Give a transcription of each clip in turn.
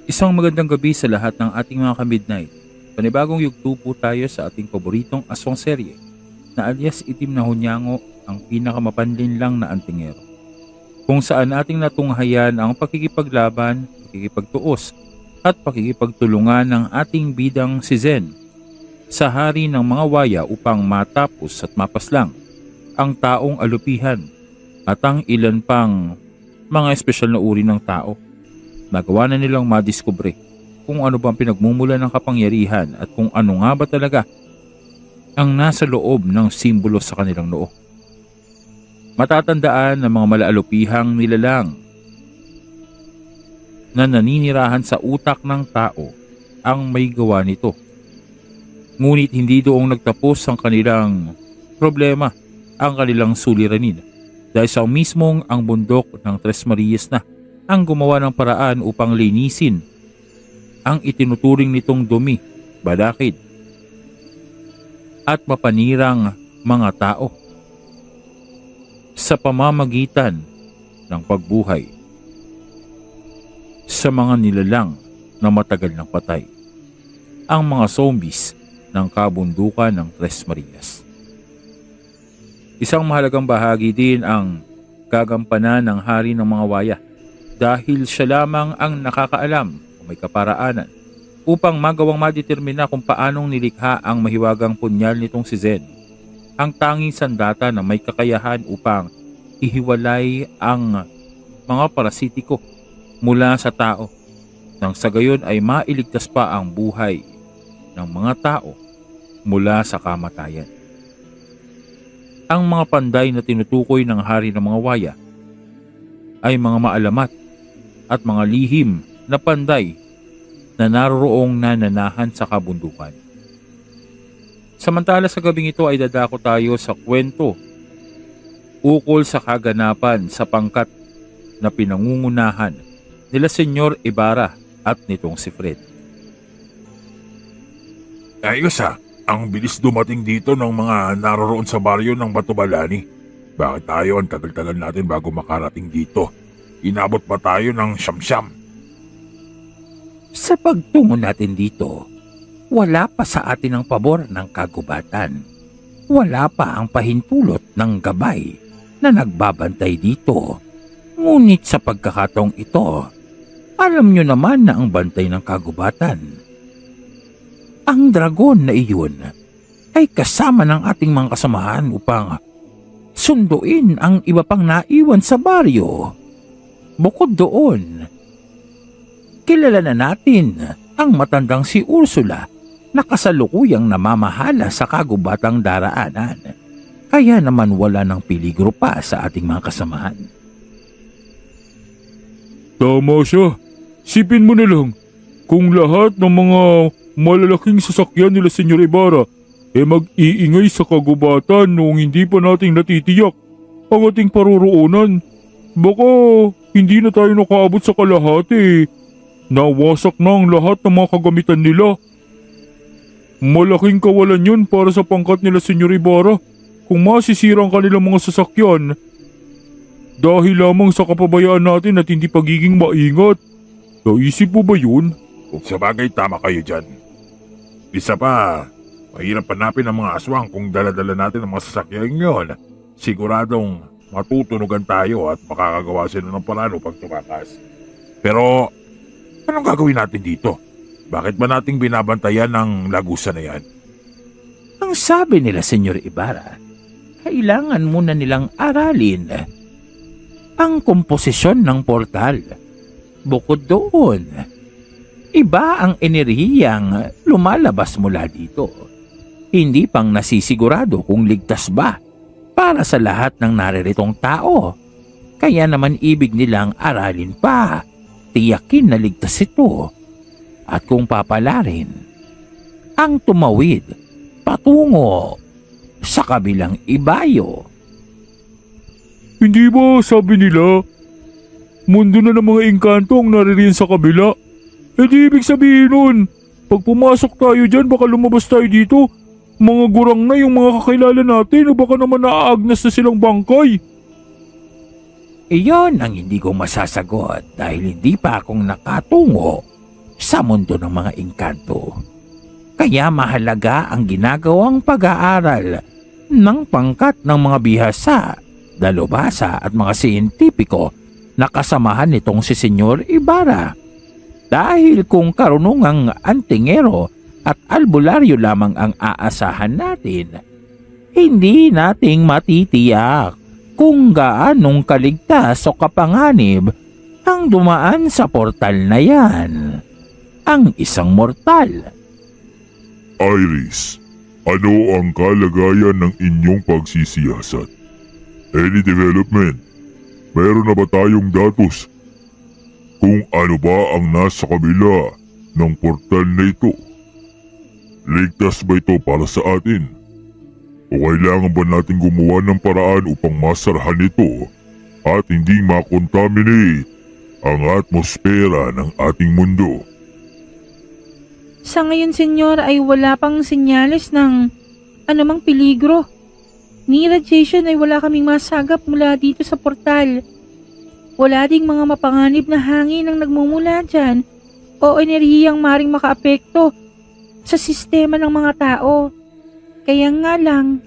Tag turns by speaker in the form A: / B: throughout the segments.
A: Isang magandang gabi sa lahat ng ating mga ka-midnight. Panibagong yugto po tayo sa ating paboritong aswang serye na alias Itim na Hunyango, ang pinakamapanlin lang na antingero. Kung saan ating natunghayan ang pakikipaglaban, pakikipagtuos at pakikipagtulungan ng ating bidang si Zen sa hari ng mga waya upang matapos at mapaslang ang taong alupihan at ang ilan pang mga espesyal na uri ng tao. Nagawa na nilang madiskubre kung ano bang pinagmumulan ng kapangyarihan at kung ano nga ba talaga ang nasa loob ng simbolo sa kanilang noo. Matatandaan ng mga malaalupihang nilalang na naninirahan sa utak ng tao ang may gawa nito. Ngunit hindi doong nagtapos ang kanilang problema, ang kanilang suliranin, dahil sa mismong ang bundok ng Tres Marias na ang gumawa ng paraan upang linisin ang itinuturing nitong dumi, balakid at mapanirang mga tao sa pamamagitan ng pagbuhay sa mga nilalang na matagal ng patay, ang mga zombies ng kabundukan ng Tres Marias. Isang mahalagang bahagi din ang gagampanan ng hari ng mga waya, dahil siya lamang ang nakakaalam kung may kaparaanan upang magawang madetermina kung paanong nilikha ang mahiwagang punyal nitong si Zen, ang tanging sandata na may kakayahan upang ihiwalay ang mga parasitiko mula sa tao, nang sa gayon ay mailigtas pa ang buhay ng mga tao mula sa kamatayan. Ang mga panday na tinutukoy ng hari ng mga waya ay mga maalamat at mga lihim na panday na naroroong nananahan sa kabundukan. Samantala sa gabing ito ay dadako tayo sa kwento ukol sa kaganapan sa pangkat na pinangungunahan nila Senyor Ibarra at nitong si Fred.
B: Ayos ang bilis dumating dito ng mga naroroon sa baryo ng Batubalani. Bakit tayo ang tagal-tagal natin bago makarating dito? Inabot pa tayo ng siyam-siyam.
C: Sa pagtungo natin dito, wala pa sa atin ang pabor ng kagubatan. Wala pa ang pahintulot ng gabay na nagbabantay dito. Ngunit sa pagkakataong ito, alam nyo naman na ang bantay ng kagubatan, ang dragon na iyon, ay kasama ng ating mga kasamahan upang sunduin ang iba pang naiwan sa baryo. Bukod doon, kilala na natin ang matandang si Ursula na kasalukuyang namamahala sa kagubatang daraanan. Kaya naman wala ng peligro pa sa ating mga kasamahan.
B: Tama siya. Sipin mo na lang, kung lahat ng mga malalaking sasakyan nila Senyor Ibarra mag-iingay sa kagubatan noong hindi pa nating natitiyak ang ating paruroonan, baka hindi na tayo nakaabot sa kalahati. Nawasak na ang lahat ng mga kagamitan nila. Malaking kawalan yun para sa pangkat nila Senyor Ibarra kung masisira ang kanilang mga sasakyan dahil lamang sa kapabayaan natin at hindi pagiging maingat. Naisip mo ba yun? Kung sabagay, tama kayo dyan. Isa pa, mahirap hanapin ang mga aswang kung dala-dala natin ang mga sasakyan ngayon. Siguradong matutunugan tayo at makakagawa sila ng paraan upang tumakas. Pero, anong gagawin natin dito? Bakit ba nating binabantayan ng lagusa na yan?
C: Ang sabi nila Senyor Ibarra, kailangan muna nilang aralin ang komposisyon ng portal. Bukod doon, iba ang enerhiyang lumalabas mula dito. Hindi pang nasisigurado kung ligtas ba para sa lahat ng narirитong tao. Kaya naman ibig nilang aralin pa, tiyakin na ligtas ito. At kung papalarin, ang tumawid patungo sa kabilang ibayo.
B: Hindi ba sabi nila, mundo na ng mga engkanto ang naririyan sa kabila? Di ibig sabihin nun, pag pumasok tayo dyan baka lumabas tayo dito, mga gurang na yung mga kakilala natin o baka naman naaagnas na silang bangkay.
C: Iyon ang hindi ko masasagot dahil hindi pa akong nakatungo sa mundo ng mga engkanto. Kaya mahalaga ang ginagawang pag-aaral ng pangkat ng mga bihasa, dalubhasa at mga siyentipiko na kasamahan nitong si Senyor Ibarra. Dahil kung karunungang antingero at albularyo lamang ang aasahan natin, hindi nating matitiyak kung gaanong kaligtas o kapanganib ang dumaan sa portal na yan. Ang isang mortal.
B: Iris, ano ang kalagayan ng inyong pagsisiyasat? Any development? Meron na ba tayong datos kung ano ba ang nasa kabila ng portal na ito? Ligtas ba ito para sa atin? O kailangan ba natin gumawa ng paraan upang masarahan ito at hindi makontaminate ang atmosfera ng ating mundo?
D: Sa ngayon, senyor, ay wala pang senyales ng anumang peligro. Ni radiation ay wala kaming masagap mula dito sa portal. Wala ding mga mapanganib na hangin ang nagmumula dyan o enerhiyang maring makaapekto sa sistema ng mga tao. Kaya nga lang,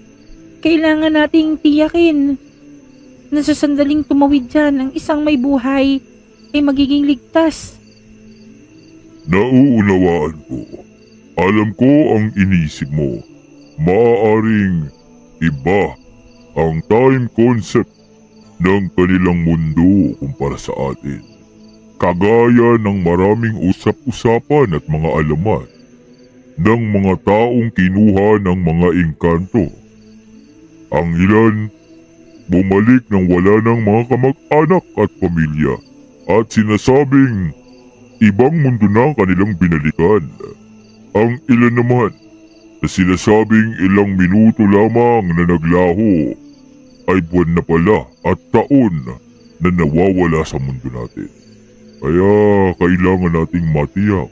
D: kailangan nating tiyakin na sa sandaling tumawid dyan ang isang may buhay ay magiging ligtas.
B: Nauunawaan ko. Alam ko ang inisip mo. Maaaring iba ang time concept ng kanilang mundo kumpara sa atin. Kagaya ng maraming usap-usapan at mga alamat ng mga taong kinuha ng mga engkanto. Ang ilan bumalik nang wala ng mga kamag-anak at pamilya at sinasabing ibang mundo na ang kanilang binalikan. Ang ilan naman na sinasabing ilang minuto lamang na naglaho ay buwan na pala at taon na nawawala sa mundo natin. Kaya kailangan nating matiyak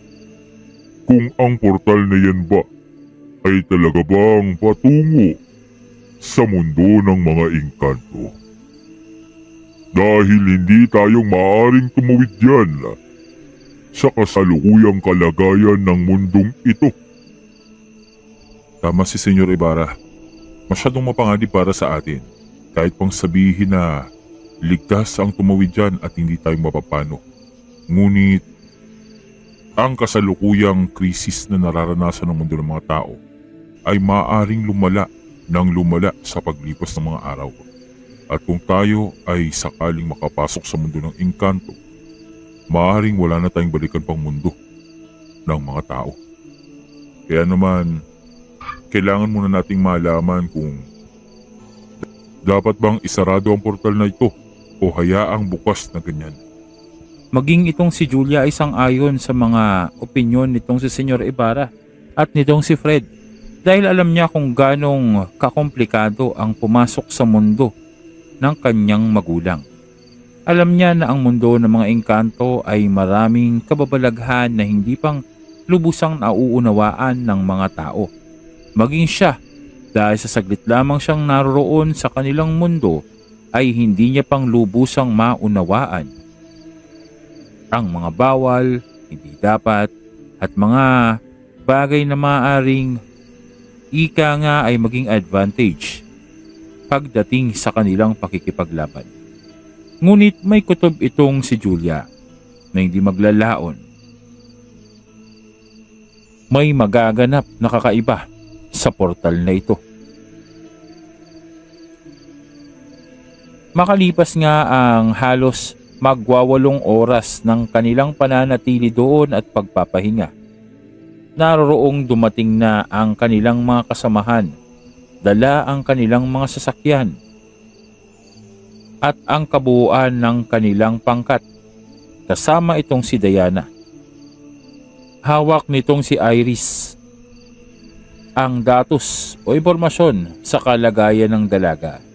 B: kung ang portal na yan ba ay talaga bang patungo sa mundo ng mga engkanto. Dahil hindi tayong maaaring tumawid yan sa kasalukuyang kalagayan ng mundong ito.
E: Tama si Senyor Ibarra. Masyadong mapanganib para sa atin. Kahit pang sabihin na ligtas ang tumawid dyan at hindi tayo mapapano. Ngunit ang kasalukuyang krisis na nararanasan ng mundo ng mga tao ay maaaring lumala ng lumala sa paglipas ng mga araw. At kung tayo ay sakaling makapasok sa mundo ng engkanto, maaaring wala na tayong balikan pang mundo ng mga tao. Kaya naman, kailangan muna nating malaman kung dapat bang isarado ang portal na ito o hayaang bukas na ganyan.
A: Maging itong si Julia ay sang-ayon sa mga opinyon nitong si Senyor Ibarra at nitong si Fred dahil alam niya kung ganong kakomplikado ang pumasok sa mundo ng kanyang magulang. Alam niya na ang mundo ng mga engkanto ay maraming kababalaghan na hindi pang lubusang nauunawaan ng mga tao. Maging siya, dahil sa saglit lamang siyang naroroon sa kanilang mundo, ay hindi niya pang lubusang maunawaan ang mga bawal, hindi dapat, at mga bagay na maaaring ika nga ay maging advantage pagdating sa kanilang pakikipaglaban. Ngunit may kutob itong si Julia na hindi maglalaon. May magaganap na kakaiba sa portal na ito. Makalipas nga ang halos magwawalong oras ng kanilang pananatili doon at pagpapahinga, naroroong dumating na ang kanilang mga kasamahan, dala ang kanilang mga sasakyan, at ang kabuuan ng kanilang pangkat, kasama itong si Diana. Hawak nitong si Iris ang datos o impormasyon sa kalagayan ng dalaga.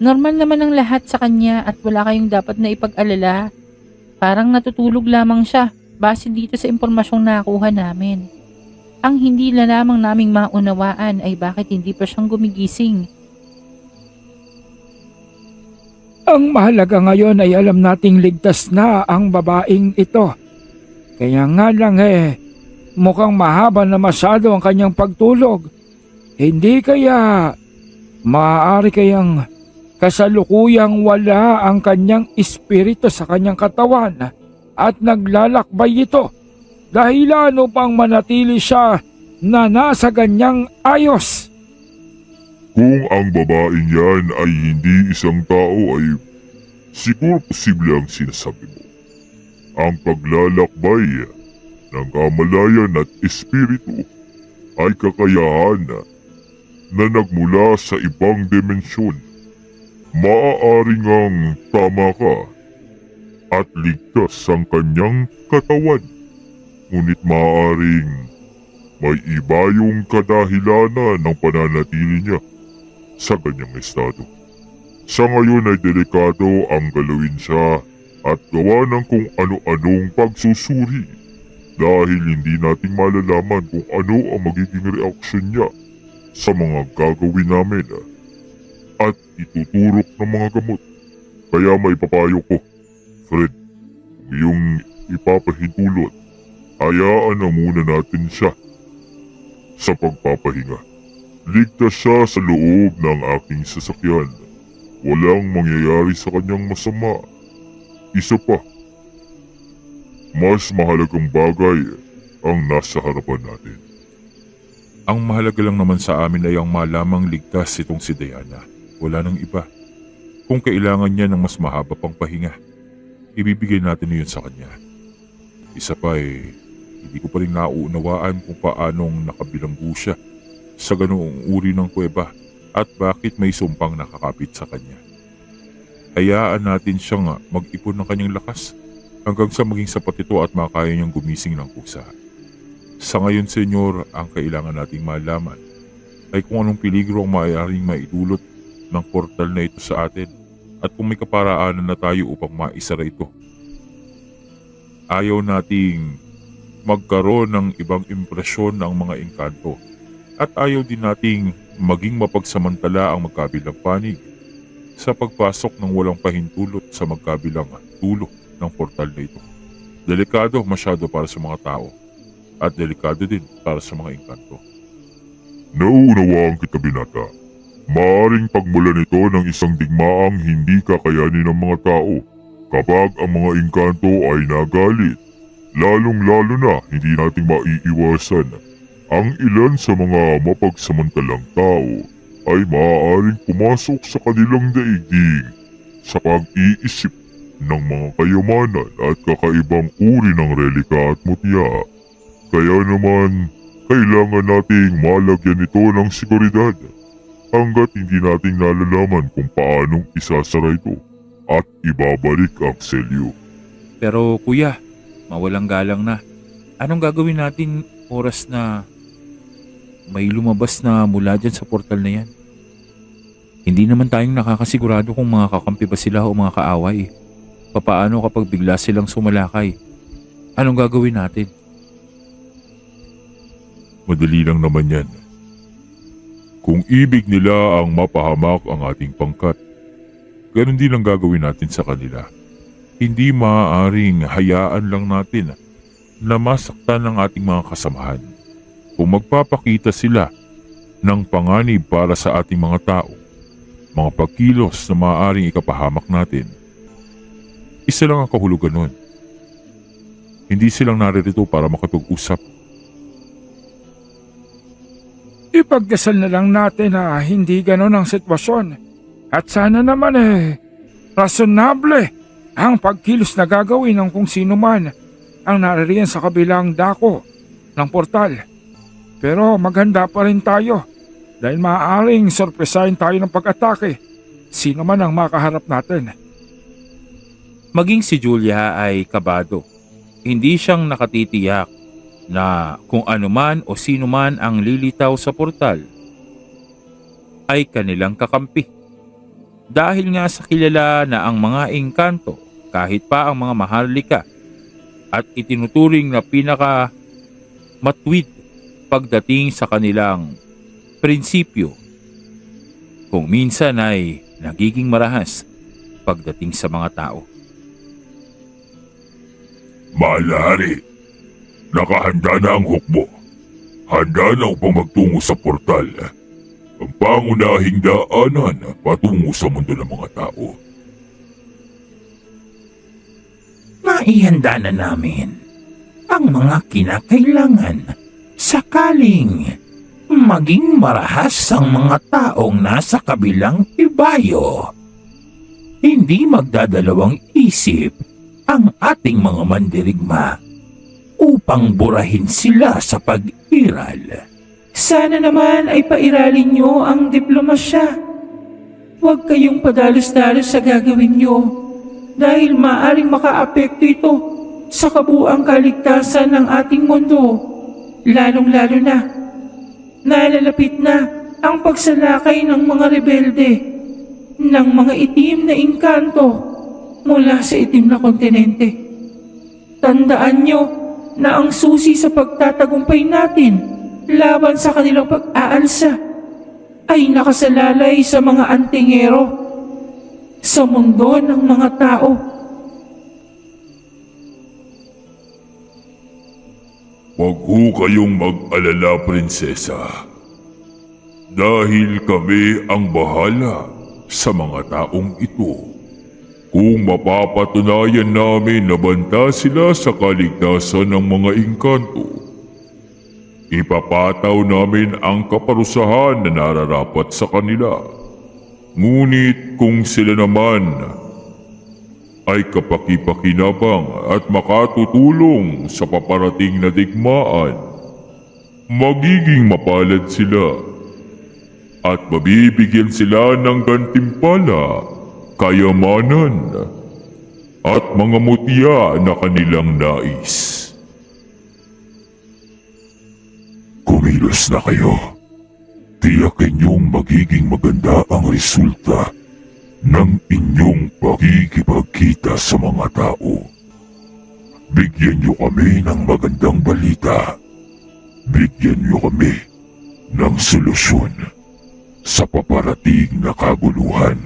D: Normal naman ang lahat sa kanya at wala kayong dapat na ipag-alala. Parang natutulog lamang siya base dito sa impormasyong nakuha namin. Ang hindi na lamang naming maunawaan ay bakit hindi pa siyang gumigising.
F: Ang mahalaga ngayon ay alam nating ligtas na ang babaeng ito. Kaya nga lang mukhang mahaba na masyado ang kanyang pagtulog. Hindi kaya maaari kayang kasalukuyang wala ang kanyang espiritu sa kanyang katawan at naglalakbay ito dahilan upang manatili siya na nasa ganyang ayos.
E: Kung ang babaeng yan ay hindi isang tao ay siguro posible ang sinasabi mo. Ang paglalakbay ng kamalayan at espiritu ay kakayahan na nagmula sa ibang dimensyon. Maaaring ang tama ka at ligtas ang kanyang katawan. Ngunit maaaring may iba yung kadahilanan ng pananatili niya sa ganyang estado. Sa ngayon ay delikado ang galawin siya at gawa ng kung ano-anong pagsusuri dahil hindi nating malalaman kung ano ang magiging reaksyon niya sa mga gagawin namin at ituturok ng mga gamot. Kaya may papayo ko, Fred, kung iyong ipapahintulot, hayaan na muna natin siya sa pagpapahinga. Ligtas siya sa loob ng aking sasakyan. Walang mangyayari sa kanyang masama. Isa pa, mas mahalagang bagay ang nasa harapan natin.
B: Ang mahalaga lang naman sa amin ay ang malamang ligtas itong si Diana. Wala nang iba. Kung kailangan niya ng mas mahaba pang pahinga, ibibigay natin yun sa kanya. Isa pa hindi ko pa rin nauunawaan kung paanong nakabilanggo siya sa ganoong uri ng kuweba at bakit may sumpang nakakapit sa kanya. Hayaan natin siyang mag-ipon ng kanyang lakas hanggang sa maging sapat ito at makaya niyang gumising ng kusa. Sa ngayon, Senyor, ang kailangan nating malaman ay kung anong peligro ang maaaring maidulot ng portal na ito sa atin at kung may kaparaanan na tayo upang maisara ito. Ayaw nating magkaroon ng ibang impresyon ng mga engkanto at ayaw din nating maging mapagsamantala ang magkabilang panig sa pagpasok ng walang pahintulot sa magkabilang dulo ng portal na ito. Delikado masyado para sa mga tao at delikado din para sa mga engkanto.
E: Nauunawaan kita, binata. Maaring pagmulan ito ng isang digmaang hindi kakayanin ng mga tao kapag ang mga engkanto ay nagalit. Lalong-lalo na hindi nating maiiwasan ang ilan sa mga mapagsamantalang tao ay maaaring pumasok sa kanilang daigdig sa pag-iisip ng mga kayamanan at kakaibang uri ng relika at mutya. Kaya naman, kailangan nating malagyan ito ng seguridad hanggat hindi nating nalalaman kung paanong isasara ito at ibabalik ang selyo.
A: Pero kuya, mawalang galang na. Anong gagawin natin oras na may lumabas na mula dyan sa portal na yan? Hindi naman tayong nakakasigurado kung mga kakampi ba sila o mga kaaway. Papaano kapag bigla silang sumalakay? Anong gagawin natin?
B: Madali lang naman yan. Kung ibig nila ang mapahamak ang ating pangkat, ganun din ang gagawin natin sa kanila. Hindi maaaring hayaan lang natin na masaktan ng ating mga kasamahan. Kung magpapakita sila ng panganib para sa ating mga tao, mga pagkilos na maaaring ikapahamak natin, isa lang ang kahulugan nun. Hindi silang naririto para makipag-usap.
F: Ipagdasal na lang natin na hindi ganon ang sitwasyon. At sana naman rasonable ang pagkilos na gagawin ng kung sino man ang naririyan sa kabilang dako ng portal. Pero maghanda pa rin tayo dahil maaaring sorpresahin tayo ng pag-atake. Sino man ang makaharap natin.
A: Maging si Julia ay kabado. Hindi siyang nakatitiyak na kung ano man o sino man ang lilitaw sa portal ay kanilang kakampi. Dahil nga sa kilala na ang mga engkanto, kahit pa ang mga maharlika at itinuturing na pinaka matwid pagdating sa kanilang prinsipyo, kung minsan ay nagiging marahas pagdating sa mga tao.
E: Mahal na hari, nakahanda na ang hukbo. Handa na upang magtungo sa portal. Ang pangunahing daanan patungo sa mundo ng mga tao.
C: Maihanda na namin ang mga kinakailangan sakaling maging marahas ang mga taong nasa kabilang ibayo. Hindi magdadalawang isip ang ating mga mandirigma upang burahin sila sa pag-iral.
D: Sana naman ay pairalin nyo ang diplomasya. Huwag kayong padalos-dalos sa gagawin nyo dahil maaring makaapekto ito sa kabuuang kaligtasan ng ating mundo. Lalong-lalo na, nalalapit na ang pagsalakay ng mga rebelde ng mga itim na engkanto mula sa itim na kontinente. Tandaan nyo na ang susi sa pagtatagumpay natin laban sa kanilang pag-aalsa ay nakasalalay sa mga antingero sa mundo ng mga tao.
E: Huwag ho kayong mag-alala, prinsesa. Dahil kami ang bahala sa mga taong ito. Kung mapapatunayan namin na banta sila sa kaligtasan ng mga engkanto, ipapataw namin ang kaparusahan na nararapat sa kanila. Ngunit kung sila naman ay kapakipakinabang at makatutulong sa paparating na digmaan, magiging mapalad sila at mabibigyan sila ng gantimpala, kayamanan at mga mutya na kanilang nais. Kumilos na kayo. Tiyakin niyong magiging maganda ang resulta ng inyong pagkikipagkita sa mga tao. Bigyan niyo kami ng magandang balita. Bigyan niyo kami ng solusyon sa paparating na kaguluhan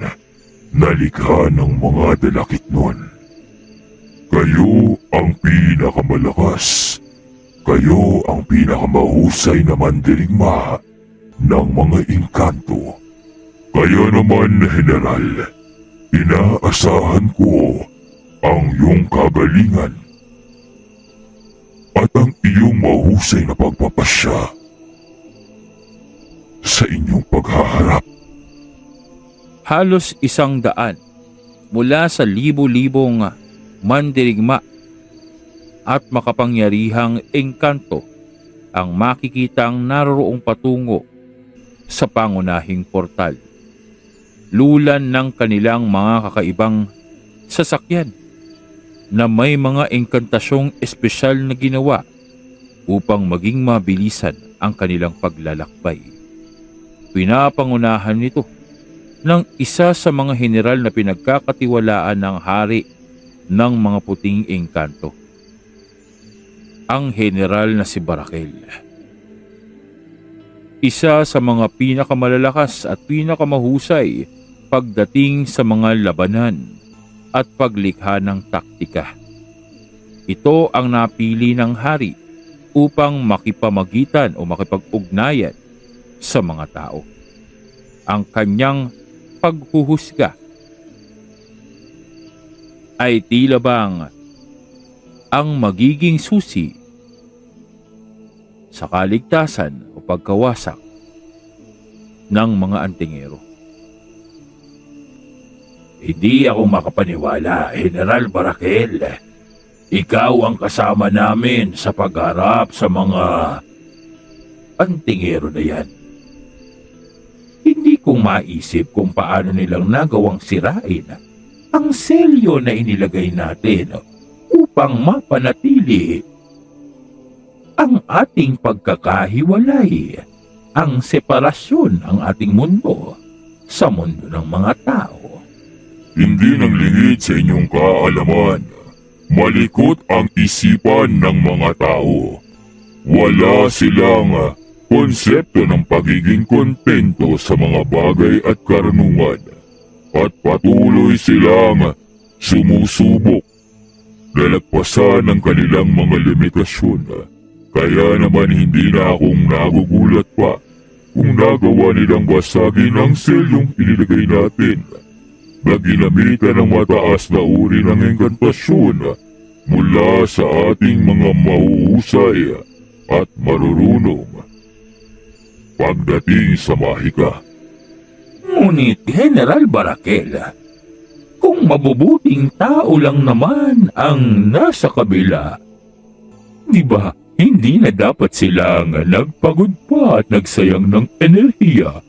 E: na likha ng mga dalakitnon. Kayo ang pinakamalakas. Kayo ang pinakamahusay na mandirigma ng mga engkanto. Kaya naman, General, inaasahan ko ang iyong kagalingan at ang iyong mahusay na pagpapasya sa inyong paghaharap.
A: Halos 100 mula sa libo-libong mandirigma at makapangyarihang engkanto ang makikitang naroroong patungo sa pangunahing portal. Lulan ng kanilang mga kakaibang sasakyan na may mga engkantasyong espesyal na ginawa upang maging mabilisan ang kanilang paglalakbay. Pinapangunahan nito ng isa sa mga general na pinagkakatiwalaan ng hari ng mga puting engkanto, ang general na si Barakel. Isa sa mga pinakamalalakas at pinakamahusay pagdating sa mga labanan at paglikha ng taktika. Ito ang napili ng hari upang makipamagitan o makipag-ugnayan sa mga tao. Ang kanyang paghuhusga ay tila bang ang magiging susi sa kaligtasan o pagkawasak ng mga antingero.
C: Hindi ako makapaniwala, General Barakel. Ikaw ang kasama namin sa pagharap sa mga antingero na yan. Hindi ko maisip kung paano nilang nagawang sirain ang selyo na inilagay natin upang mapanatili ang ating pagkakahiwalay, ang separasyon ng ating mundo sa mundo ng mga tao.
E: Hindi nang lingid sa inyong kaalaman. Malikot ang isipan ng mga tao. Wala silang konsepto ng pagiging kontento sa mga bagay at karunungan. at patuloy silang sumusubok na lagpasan ang kanilang mga limitasyon. Kaya naman hindi na akong nagugulat pa kung nagawa nilang basagin ang selyong inilagay natin na ginamitan ng mataas na uri ng engkantasyon mula sa ating mga mahuhusay at marurunong pagdating sa mahika.
C: Ngunit General Barakel, kung mabubuting tao lang naman ang nasa kabila, di ba hindi na dapat silang nagpagod pa at nagsayang ng enerhiya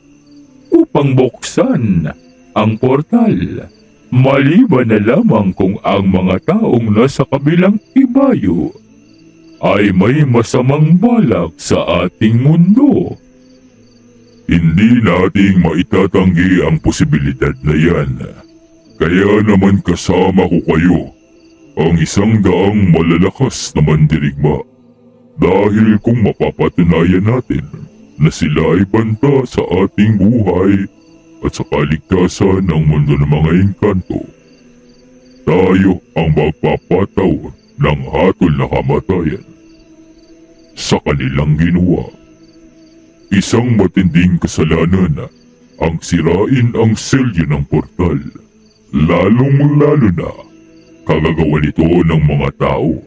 C: upang buksan ang portal, maliban na lamang kung ang mga taong nasa kabilang ibayo ay may masamang balak sa ating mundo.
E: Hindi nating maitatanggi ang posibilidad na yan. Kaya naman kasama ko kayo ang 100 malalakas na mandirigma. Dahil kung mapapatunayan natin na sila ay banta sa ating buhay at sa kaligtasan ng mundo ng mga engkanto, tayo ang magpapataw ng hatol na kamatayan sa kanilang ginawa. Isang matinding kasalanan ang sirain ang selyo ng portal, lalong-lalo na kagagawa nito ng mga tao.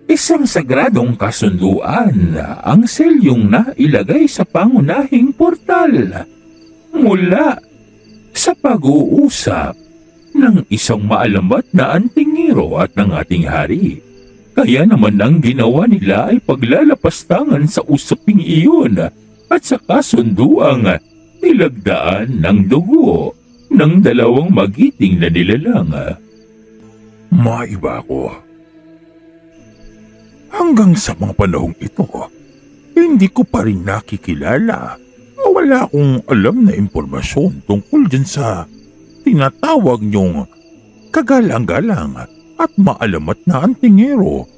C: Isang sagradong kasunduan ang selyong nailagay sa pangunahing portal mula sa pag-uusap ng isang maalambat na antingero at ng ating hari. Kaya naman ang ginawa nila ay paglalapastangan sa usaping iyon at sa kasunduang nilagdaan ng dugo ng 2 magiting na nilalang.
A: Maiba ko. Hanggang sa mga panahong ito, hindi ko pa rin nakikilala o wala akong alam na impormasyon tungkol dyan sa tinatawag niyong kagalang-galang at maalamat na antingero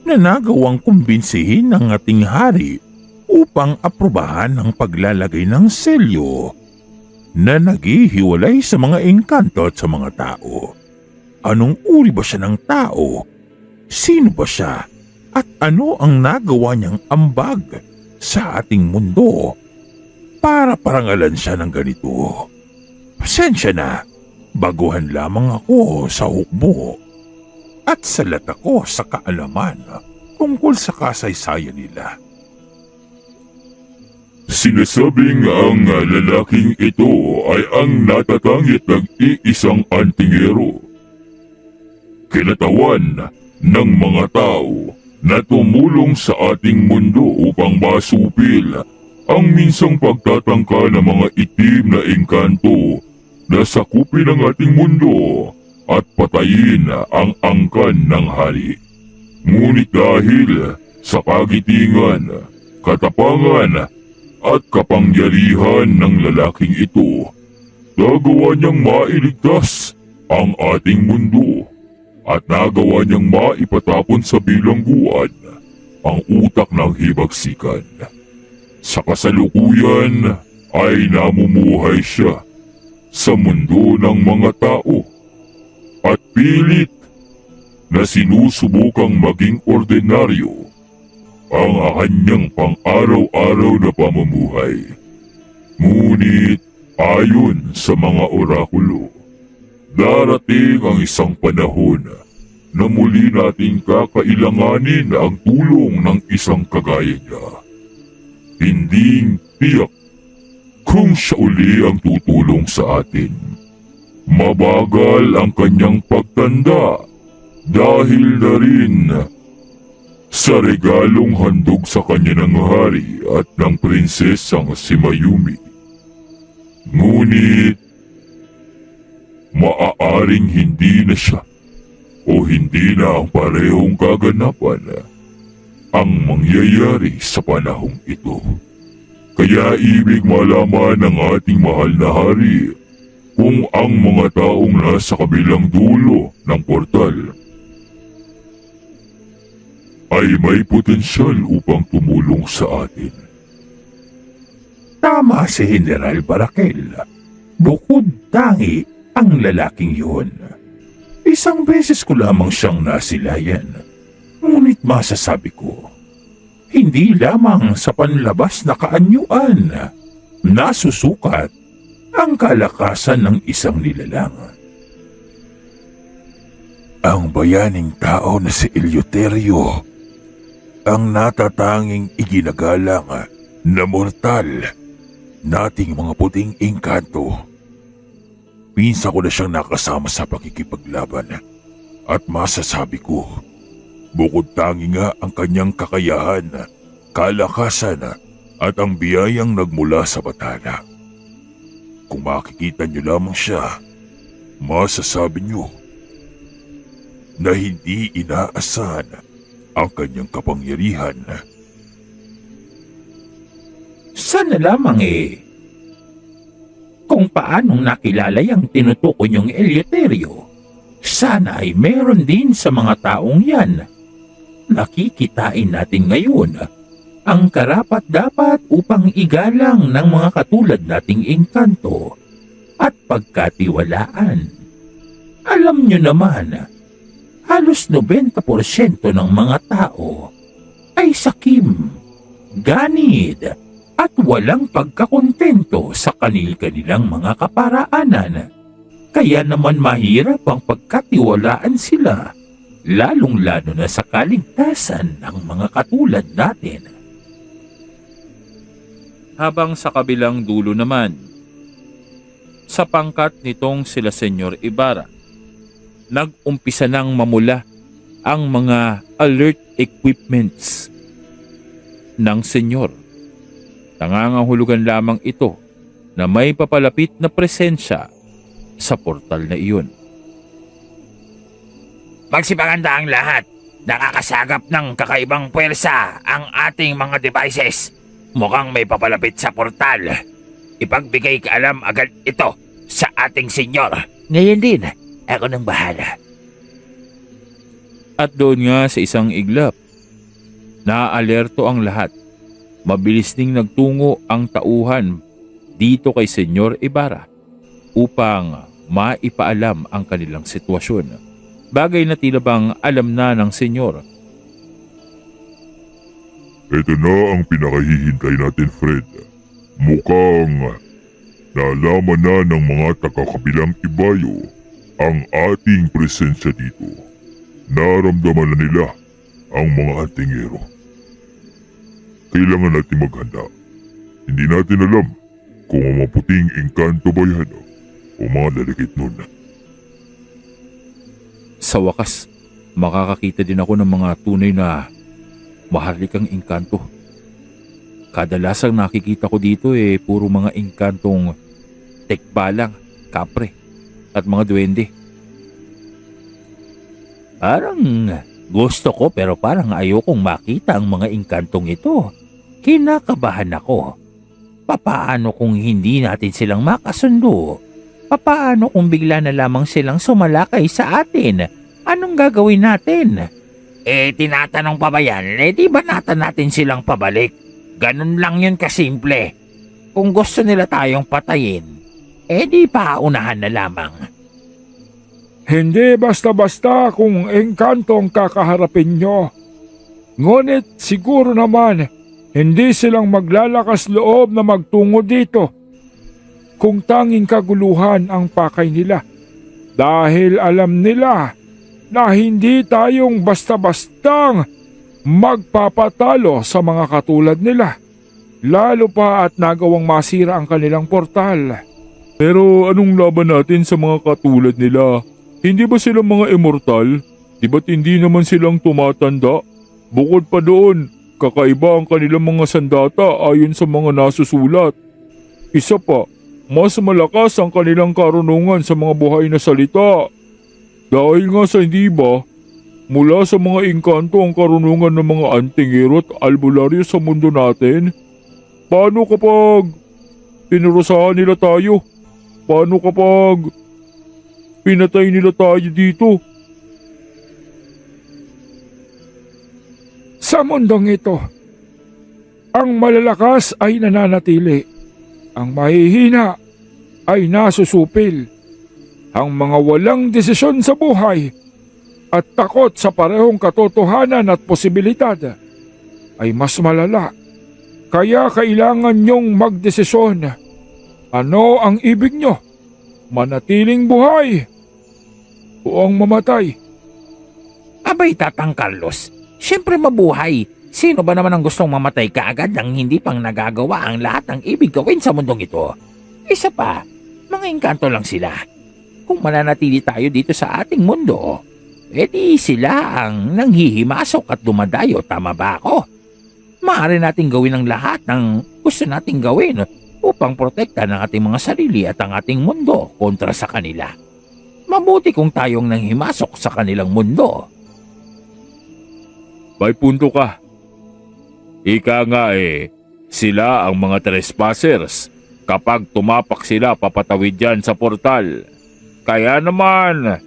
A: na nagawang kumbinsihin ng ating hari upang aprobahan ang paglalagay ng selyo na naghihiwalay sa mga engkanto at sa mga tao. Anong uri ba siya ng tao? Sino ba siya? At ano ang nagawa niyang ambag sa ating mundo para parangalan siya ng ganito? Pasensya na, baguhan lamang ako sa hukbo at salat ako sa kaalaman tungkol sa kasaysayan nila.
E: Sinasabing ang lalaking ito ay ang natatangit ng iisang antingero. Kinatawan ng mga tao na tumulong sa ating mundo upang masupil ang minsang pagtatangka ng mga itim na engkanto na sakupin ang ating mundo at patayin ang angkan ng hari. Ngunit dahil sa kagitingan, katapangan at kapangyarihan ng lalaking ito, nagawa niyang mailigtas ang ating mundo at nagawa niyang maipatapon sa bilangguan ang utak ng hibagsikan. Sa kasalukuyan ay namumuhay siya sa mundo ng mga tao at pilit na sinusubukang maging ordinaryo ang kanyang pang-araw-araw na pamumuhay. Ngunit ayon sa mga orakulo, darating ang isang panahon na muli nating kakailanganin ang tulong ng isang kagaya niya. Hindi tiyak kung siya uli ang tutulong sa atin. Mabagal ang kanyang pagtanda dahil na rin sa regalong handog sa kanya ng hari at ng prinsesang si Mayumi. Ngunit maaaring hindi na siya o hindi na ang parehong kaganapan ang mangyayari sa panahong ito. Kaya ibig malaman ng ating mahal na hari kung ang mga taong nasa kabilang dulo ng portal ay may potensyal upang tumulong sa atin.
C: Tama si General Barakel. Bukod tangi ang lalaking yun. Isang beses ko lamang siyang nasilayan. Ngunit masasabi ko, hindi lamang sa panlabas na kaanyuan nasusukat ang kalakasan ng isang nilalang. Ang bayaning tao na si Eleuterio ang natatanging iginagalang na mortal nating mga puting engkanto. Pinsa ko na siyang nakasama sa pakikipaglaban at masasabi ko, bukod tangi nga ang kanyang kakayahan, kalakasan at ang biyayang nagmula sa batala. Kung makikita niyo lamang siya, masasabi niyo na hindi inaasahan ang kanyang kapangyarihan. Sana lamang kung paanong nakilala yung tinutukoy niyong Eleuterio, sana ay meron din sa mga taong yan. Nakikitain natin ngayon ang karapat-dapat upang igalang ng mga katulad nating engkanto at pagkatiwalaan. Alam niyo naman, halos 90% ng mga tao ay sakim, ganid, at walang pagkakontento sa kanilang mga kaparaanan. Kaya naman mahirap ang pagkatiwalaan sila, lalong-lalo na sa kaligtasan ng mga katulad natin.
A: Habang sa kabilang dulo naman, sa pangkat nitong sila Senyor Ibarra, nag-umpisa nang mamula ang mga alert equipments ng Senyor. Nangangahulugan lamang ito na may papalapit na presensya sa portal na iyon.
C: Magsipaganda ang lahat. Nakakasagap ng kakaibang puwersa ang ating mga devices. Mukhang may papalapit sa portal. Ipagbigay kaalam agad ito sa ating senyor. Ngayon din, ako nang bahala.
A: At doon nga sa isang iglap, naaalerto ang lahat. Mabilis ding nagtungo ang tauhan dito kay Senyor Ibarra upang maipaalam ang kanilang sitwasyon. Bagay na tila bang alam na ng senyor.
E: Ito na ang pinakahihintay natin, Fred. Mukhang nalaman na ng mga taga-kabilang ibayo ang ating presensya dito. Naramdaman na nila ang mga antingero. Kailangan natin maghanda. Hindi natin alam kung ang mga puting engkanto ba yan o mga lalagit nun.
A: Sa wakas, makakakita din ako ng mga tunay na maharlikang engkanto. Kadalasang nakikita ko dito puro mga engkantong tekbalang, kapre at mga duwende.
C: Parang gusto ko pero parang ayokong makita ang mga engkantong ito. Kinakabahan ako. Papaano kung hindi natin silang makasundo? Papaano kung bigla na lamang silang sumalakay sa atin? Anong gagawin natin? Tinatanong pa ba yan? Di ba natin silang pabalik? Ganun lang yun kasimple. Kung gusto nila tayong patayin, di paunahan na lamang.
F: Hindi basta-basta kung engkantong kakaharapin nyo. Ngunit siguro naman, hindi silang maglalakas loob na magtungo dito kung tanging kaguluhan ang pakay nila. Dahil alam nila na hindi tayong basta-bastang magpapatalo sa mga katulad nila. Lalo pa at nagawang masira ang kanilang portal.
B: Pero anong laban natin sa mga katulad nila? Hindi ba sila mga immortal? Di ba't hindi naman silang tumatanda? Bukod pa doon, kakaiba ang kanilang mga sandata ayon sa mga nasusulat. Isa pa, mas malakas ang kanilang karunungan sa mga buhay na salita. Dahil nga sa hindi ba, mula sa mga engkanto ang karunungan ng mga antingero at albularyo sa mundo natin. Paano kapag pinurusahan nila tayo? Paano kapag pinatay nila tayo dito?
F: Sa mundong ito, ang malalakas ay nananatili. Ang mahihina, ay nasusupil. Ang mga walang desisyon sa buhay at takot sa parehong katotohanan at posibilidad ay mas malala. Kaya kailangan niyong magdesisyon. Ano ang ibig niyo? Manatiling buhay o ang mamatay?
C: Abay, Tatang Carlos, siyempre mabuhay. Sino ba naman ang gustong mamatay kaagad nang hindi pang nagagawa ang lahat ng ibig gawin sa mundong ito? Isa pa, mga engkanto lang sila. Kung mananatili tayo dito sa ating mundo, edi sila ang nanghihimasok at dumadayo, tama ba ako? Maaari nating gawin ang lahat ng gusto nating gawin upang protektahan ang ating mga sarili at ang ating mundo kontra sa kanila. Mabuti kung tayong nanghimasok sa kanilang mundo.
B: May punto ka. Ika nga sila ang mga trespassers kapag tumapak sila papatawid dyan sa portal. Kaya naman,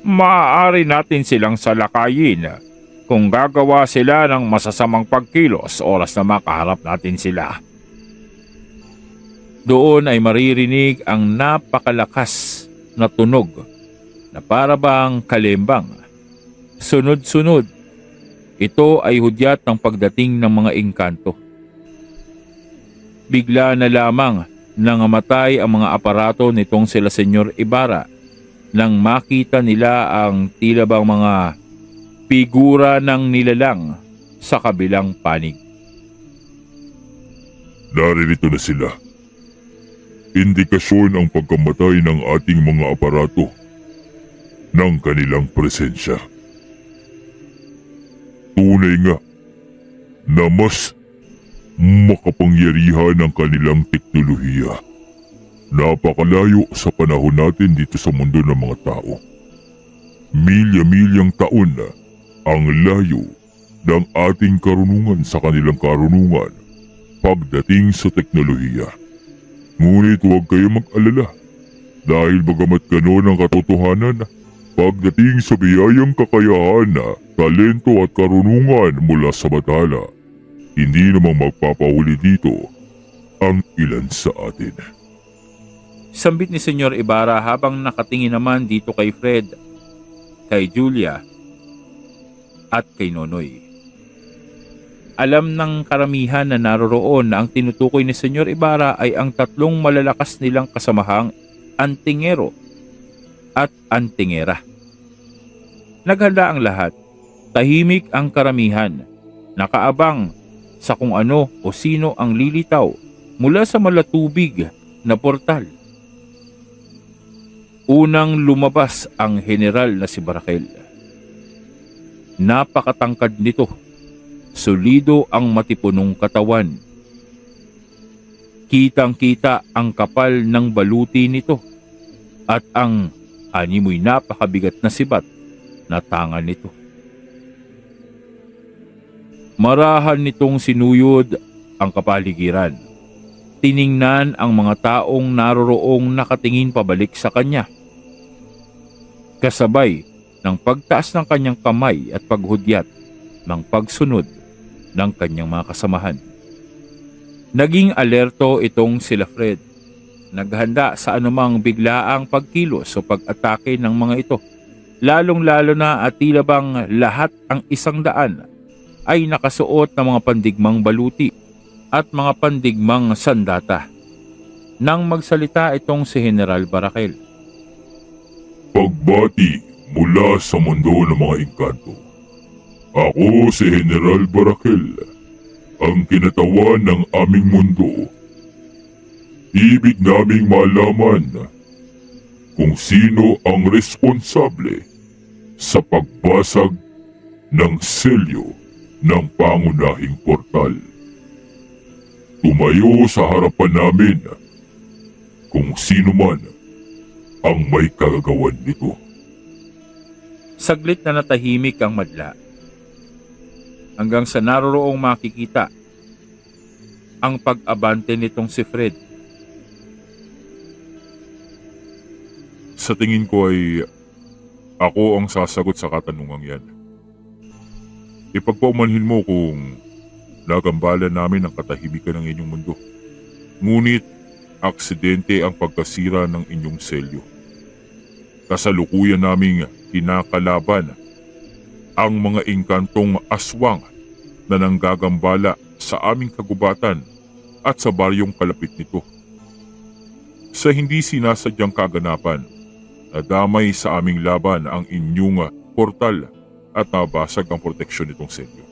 B: maaari natin silang salakayin kung gagawa sila ng masasamang pagkilos oras na makaharap natin sila.
A: Doon ay maririnig ang napakalakas na tunog na para bang kalembang. Sunod-sunod, ito ay hudyat ng pagdating ng mga engkanto. Bigla na lamang nangamatay ang mga aparato nitong sila Senyor Ibarra nang makita nila ang tila bang mga figura ng nilalang sa kabilang panig.
E: Naririto na sila. Indikasyon ang pagkamatay ng ating mga aparato ng kanilang presensya. Tunay nga na mas makapangyarihan ang kanilang teknolohiya. Napakalayo sa panahon natin dito sa mundo ng mga tao. Milya-milyang taon na ang layo ng ating karunungan sa kanilang karunungan pagdating sa teknolohiya. Ngunit huwag kayo mag-alala dahil bagamat gano'n ang katotohanan, pagdating sa biyayang kakayahan, talento at karunungan mula sa batala, hindi namang magpapahuli dito ang ilan sa atin.
A: Sambit ni Senyor Ibarra habang nakatingin naman dito kay Fred, kay Julia, at kay Nonoy. Alam ng karamihan na naroroon na ang tinutukoy ni Senyor Ibarra ay ang tatlong malalakas nilang kasamahang antingero at antingera. Naghanda ang lahat, tahimik ang karamihan, nakaabang sa kung ano o sino ang lilitaw mula sa malatubig na portal. Unang lumabas ang general na si Barakel. Napakatangkad nito. Solido ang matipunong katawan. Kitang-kita ang kapal ng baluti nito at ang animoy napakabigat na sibat na tangan nito. Marahan nitong sinuyod ang kapaligiran. Tiningnan ang mga taong naroroong nakatingin pabalik sa kanya. Kasabay ng pagtaas ng kanyang kamay at paghudyat ng pagsunod ng kanyang mga kasamahan. Naging alerto itong sila Fred. Naghanda sa anumang biglaang pagkilos o pag-atake ng mga ito. Lalong-lalo na at tila bang lahat ang 100 ay nakasuot ng mga pandigmang baluti at mga pandigmang sandata. Nang magsalita itong si General Barakel.
E: Pagbati mula sa mundo ng mga engkanto. Ako si General Barakel, ang kinatawan ng aming mundo. Ibig naming malaman kung sino ang responsable sa pagbasag ng selyo ng pangunahing portal. Tumayo sa harapan namin kung sino man ang may kagagawan nito.
A: Saglit na natahimik ang madla. Hanggang sa naroroong makikita ang pag-abante nitong si Fred.
E: Sa tingin ko ay ako ang sasagot sa katanungang yan. Ipagpaumanhin mo kung nagambalan namin ang katahimikan ng inyong mundo. Ngunit aksidente ang pagkasira ng inyong selyo. Kasalukuyan naming kinakalaban ang mga engkantong aswang na nanggagambala sa aming kagubatan at sa baryong kalapit nito. Sa hindi sinasadyang kaganapan, nadamay sa aming laban ang inyong portal at nabasag ang proteksyon nitong selyo.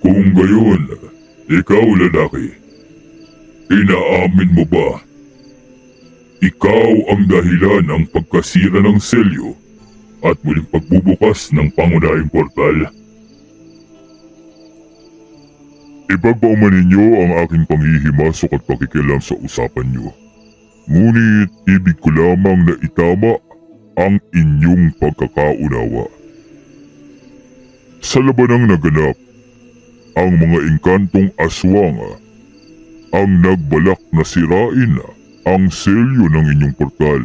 B: Kung gayon, ikaw lalaki, inaamin mo ba? Ikaw ang dahilan ng pagkasira ng selyo at muling pagbubukas ng pangunahing portal. Ipagpauman ninyo ang aking panghihimasok at pakikialam sa usapan nyo. Ngunit ibig ko lamang na itama ang inyong pagkakaunawa. Sa labanang naganap, ang mga engkantong aswang ang nagbalak na sirain ang selyo ng inyong portal.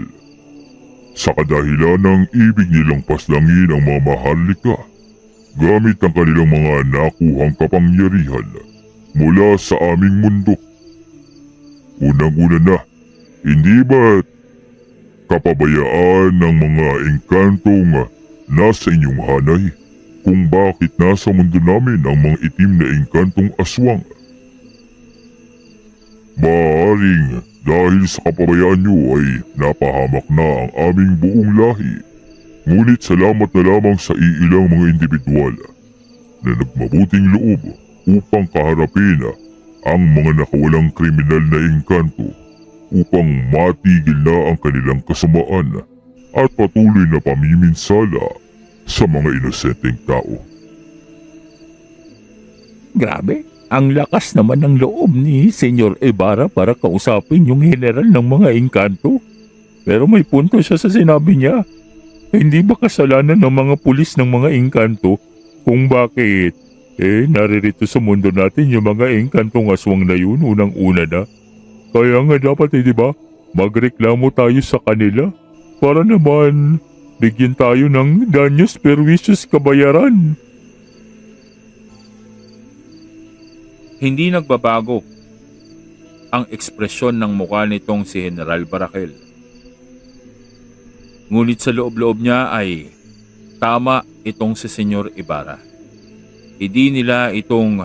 B: Sa kadahilan ng ibig nilang paslangin ang mga maharlika gamit ang kanilang mga nakuhang kapangyarihan mula sa aming mundo. Unang-una na, hindi ba't kapabayaan ng mga engkantong nasa inyong hanay kung bakit nasa mundo namin ang mga itim na engkantong aswang? Maaaring dahil sa kapabayaan nyo ay napahamak na ang aming buong lahi. Ngunit salamat na lamang sa iilang mga individual na nagmabuting loob upang kaharapin ang mga nakawalang kriminal na engkanto upang matigil na ang kanilang kasamaan at patuloy na pamiminsala sa mga inosenteng tao.
C: Grabe, ang lakas naman ng loob ni Senyor Ibarra para kausapin yung general ng mga engkanto. Pero may punto siya sa sinabi niya. Hindi ba kasalanan ng mga pulis ng mga engkanto kung bakit naririto sa mundo natin yung mga engkantong aswang na yun unang-una na? Kaya nga dapat di ba magreklamo tayo sa kanila para naman bigyan tayo ng danyos perwisyos kabayaran.
A: Hindi nagbabago ang ekspresyon ng mukha nitong si General Barakel. Ngunit sa loob-loob niya ay tama itong si Senyor Ibarra. Hindi nila itong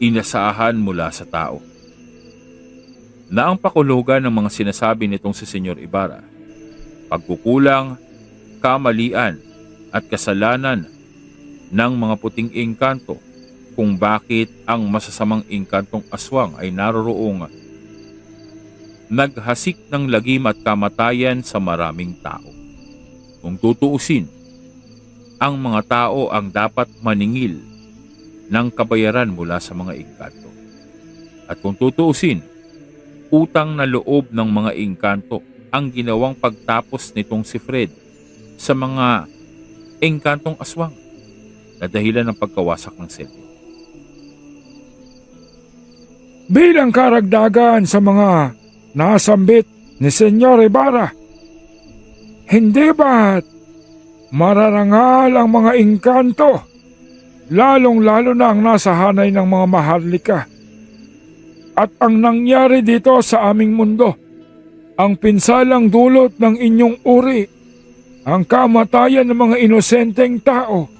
A: inasahan mula sa tao. Na ang pakulugan ng mga sinasabi nitong si Senyor Ibarra, pagkukulang, kamalian at kasalanan ng mga puting engkanto kung bakit ang masasamang engkantong aswang ay naroroong naghasik ng lagim at kamatayan sa maraming tao. Kung tutuusin, ang mga tao ang dapat maningil ng kabayaran mula sa mga engkanto. At kung tutuusin, utang na loob ng mga engkanto ang ginawang pagtapos nitong si Fred sa mga engkantong aswang na dahilan ng pagkawasak ng selyo.
F: Bilang karagdagan sa mga nasambit ni Senyor Ibarra, hindi ba't mararangal ang mga engkanto, lalong-lalo na ang nasa hanay ng mga maharlika? At ang nangyari dito sa aming mundo, ang pinsalang dulot ng inyong uri, ang kamatayan ng mga inosenteng tao,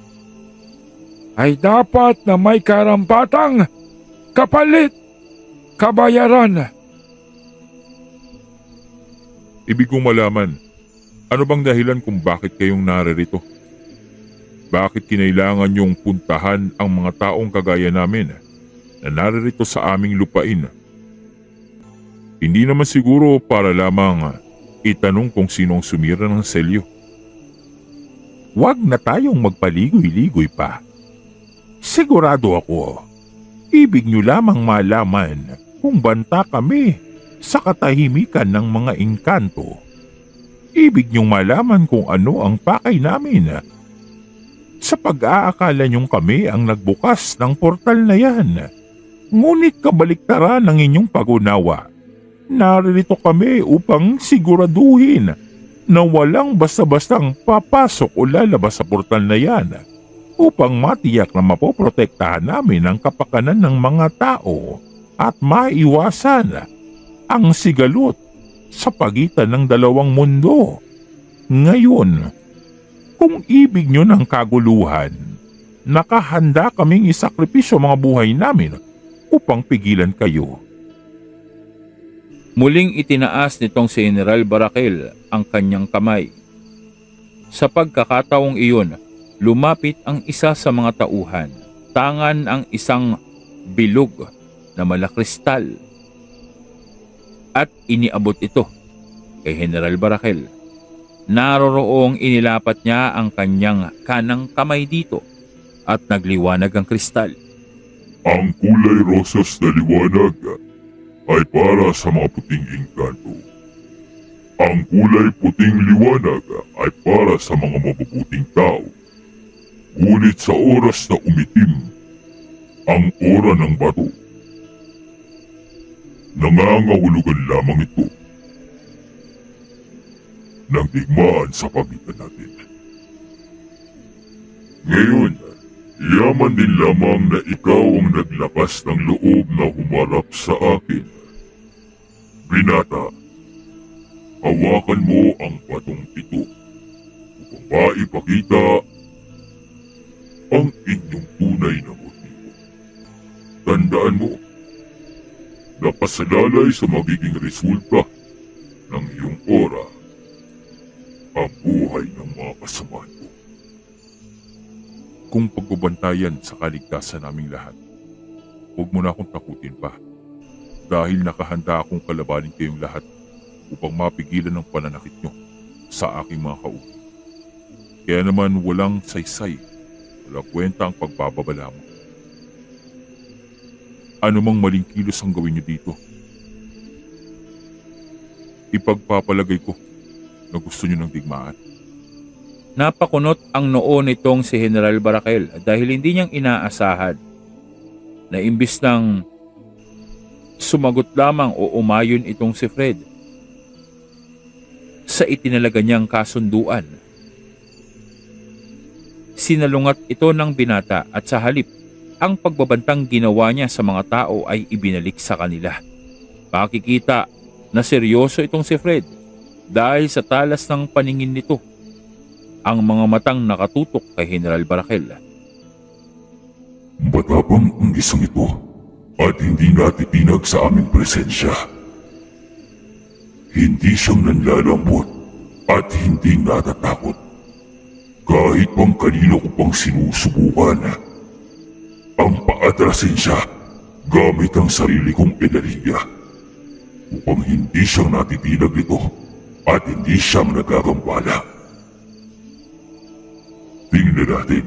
F: ay dapat na may karampatang kapalit, kabayaran.
E: Ibig kong malaman, ano bang dahilan kung bakit kayong naririto? Bakit kinailangan yung puntahan ang mga taong kagaya namin na naririto sa aming lupain? Hindi naman siguro para lamang itanong kung sinong sumira ng selyo.
C: Huwag na tayong magpaligoy-ligoy pa. Sigurado ako, ibig nyo lamang malaman kung banta kami sa katahimikan ng mga engkanto. Ibig nyong malaman kung ano ang pakay namin sa pag-aakala nyong kami ang nagbukas ng portal na yan. Ngunit kabaliktaran ng inyong pag-unawa. Naririto kami upang siguraduhin na walang basta-bastang papasok o lalabas sa portal na yan upang matiyak na mapoprotektahan namin ang kapakanan ng mga tao
E: at maiwasan ang sigalot sa pagitan ng dalawang mundo. Ngayon, kung ibig nyo ng kaguluhan, nakahanda kaming isakripisyo mga buhay namin upang pigilan kayo.
A: Muling itinaas nitong si General Barakel ang kanyang kamay. Sa pagkakataong iyon, lumapit ang isa sa mga tauhan. Tangan ang isang bilog na malakristal at iniabot ito kay General Barakel. Naroroong inilapat niya ang kanyang kanang kamay dito at nagliwanag ang kristal.
E: Ang kulay rosas na liwanag ay para sa mga puting engkanto. Ang kulay puting liwanag ay para sa mga mabubuting tao. Ngunit sa oras na umitim ang ora ng bato, nangangahulugan lamang ito ng digmaan sa pagitan natin. Ngayon, yaman din lamang na ikaw ang naglakas ng loob na humarap sa akin. Binata, hawakan mo ang batong ito upang maipakita ang inyong tunay na motibo. Tandaan mo, napasalalay sa magiging resulta ng iyong ora ang buhay ng mga kasamahan mo. Kung pagbabantayan sa kaligtasan naming lahat, huwag mo na akong takutin pa dahil nakahanda akong kalabanin kayong lahat upang mapigilan ang pananakit nyo sa aking mga kauwi. Kaya naman walang saysay, walang kwenta ang pagbababala mo. Ano mang maling kilos ang gawin nyo dito, ipagpapalagay ko na gusto nyo ng digmaan.
A: Napakunot ang noo nitong si General Barakel dahil hindi niyang inaasahan na imbis ng sumagot lamang o umayon itong si Fred sa itinalaga niyang kasunduan. Sinalungat ito ng binata at sa halip, ang pagbabantang ginawa niya sa mga tao ay ibinalik sa kanila. Pakikita na seryoso itong si Fred dahil sa talas ng paningin nito, ang mga matang nakatutok kay General Barakel.
E: Matapang ang isang ito at hindi natitinag sa aming presensya. Hindi siyang nanlalambot at hindi natatakot. Kahit pang kanino ko pang sinusubukan, ang paatrasin siya gamit ang sarili kong enerhiya upang hindi siyang natitinag nito at hindi siyang nagagambala. Tingnan natin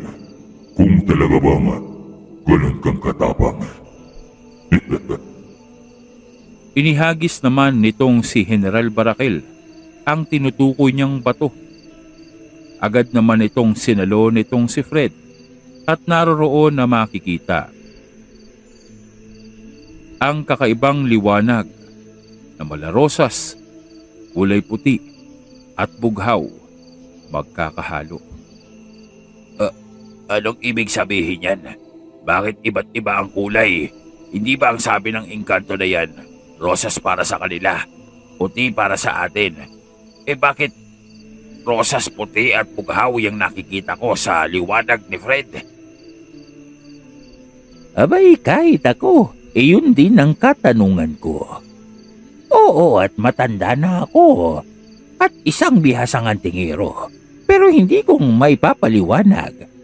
E: kung talaga bang ganun kang katapang.
A: Inihagis naman nitong si General Barakel ang tinutukoy niyang bato. Agad naman itong sinalo nitong si Fred at naroroon na makikita ang kakaibang liwanag na malarosas, kulay puti at bughaw magkakahalo.
C: Anong ibig sabihin yan? Bakit iba't iba ang kulay? Hindi ba ang sabi ng engkanto na yan, rosas para sa kanila, puti para sa atin? Bakit rosas, puti at bughaw yung nakikita ko sa liwanag ni Fred? Abay, kahit ako, yun din ang katanungan ko. Oo, at matanda na ako. At isang bihasang antingero. Pero hindi kong maipapaliwanag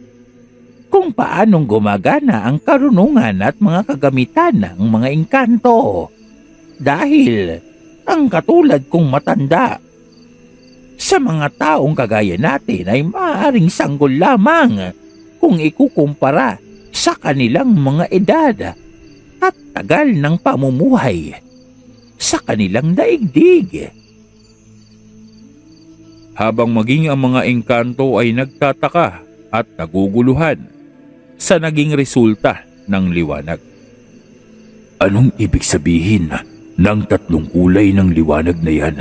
C: kung paanong gumagana ang karunungan at mga kagamitan ng mga engkanto. Dahil ang katulad kong matanda sa mga taong kagaya natin ay maaaring sanggol lamang kung ikukumpara sa kanilang mga edad at tagal ng pamumuhay sa kanilang daigdig.
A: Habang maging ang mga engkanto ay nagtataka at naguguluhan sa naging resulta ng liwanag.
C: Anong ibig sabihin ng tatlong kulay ng liwanag na yan?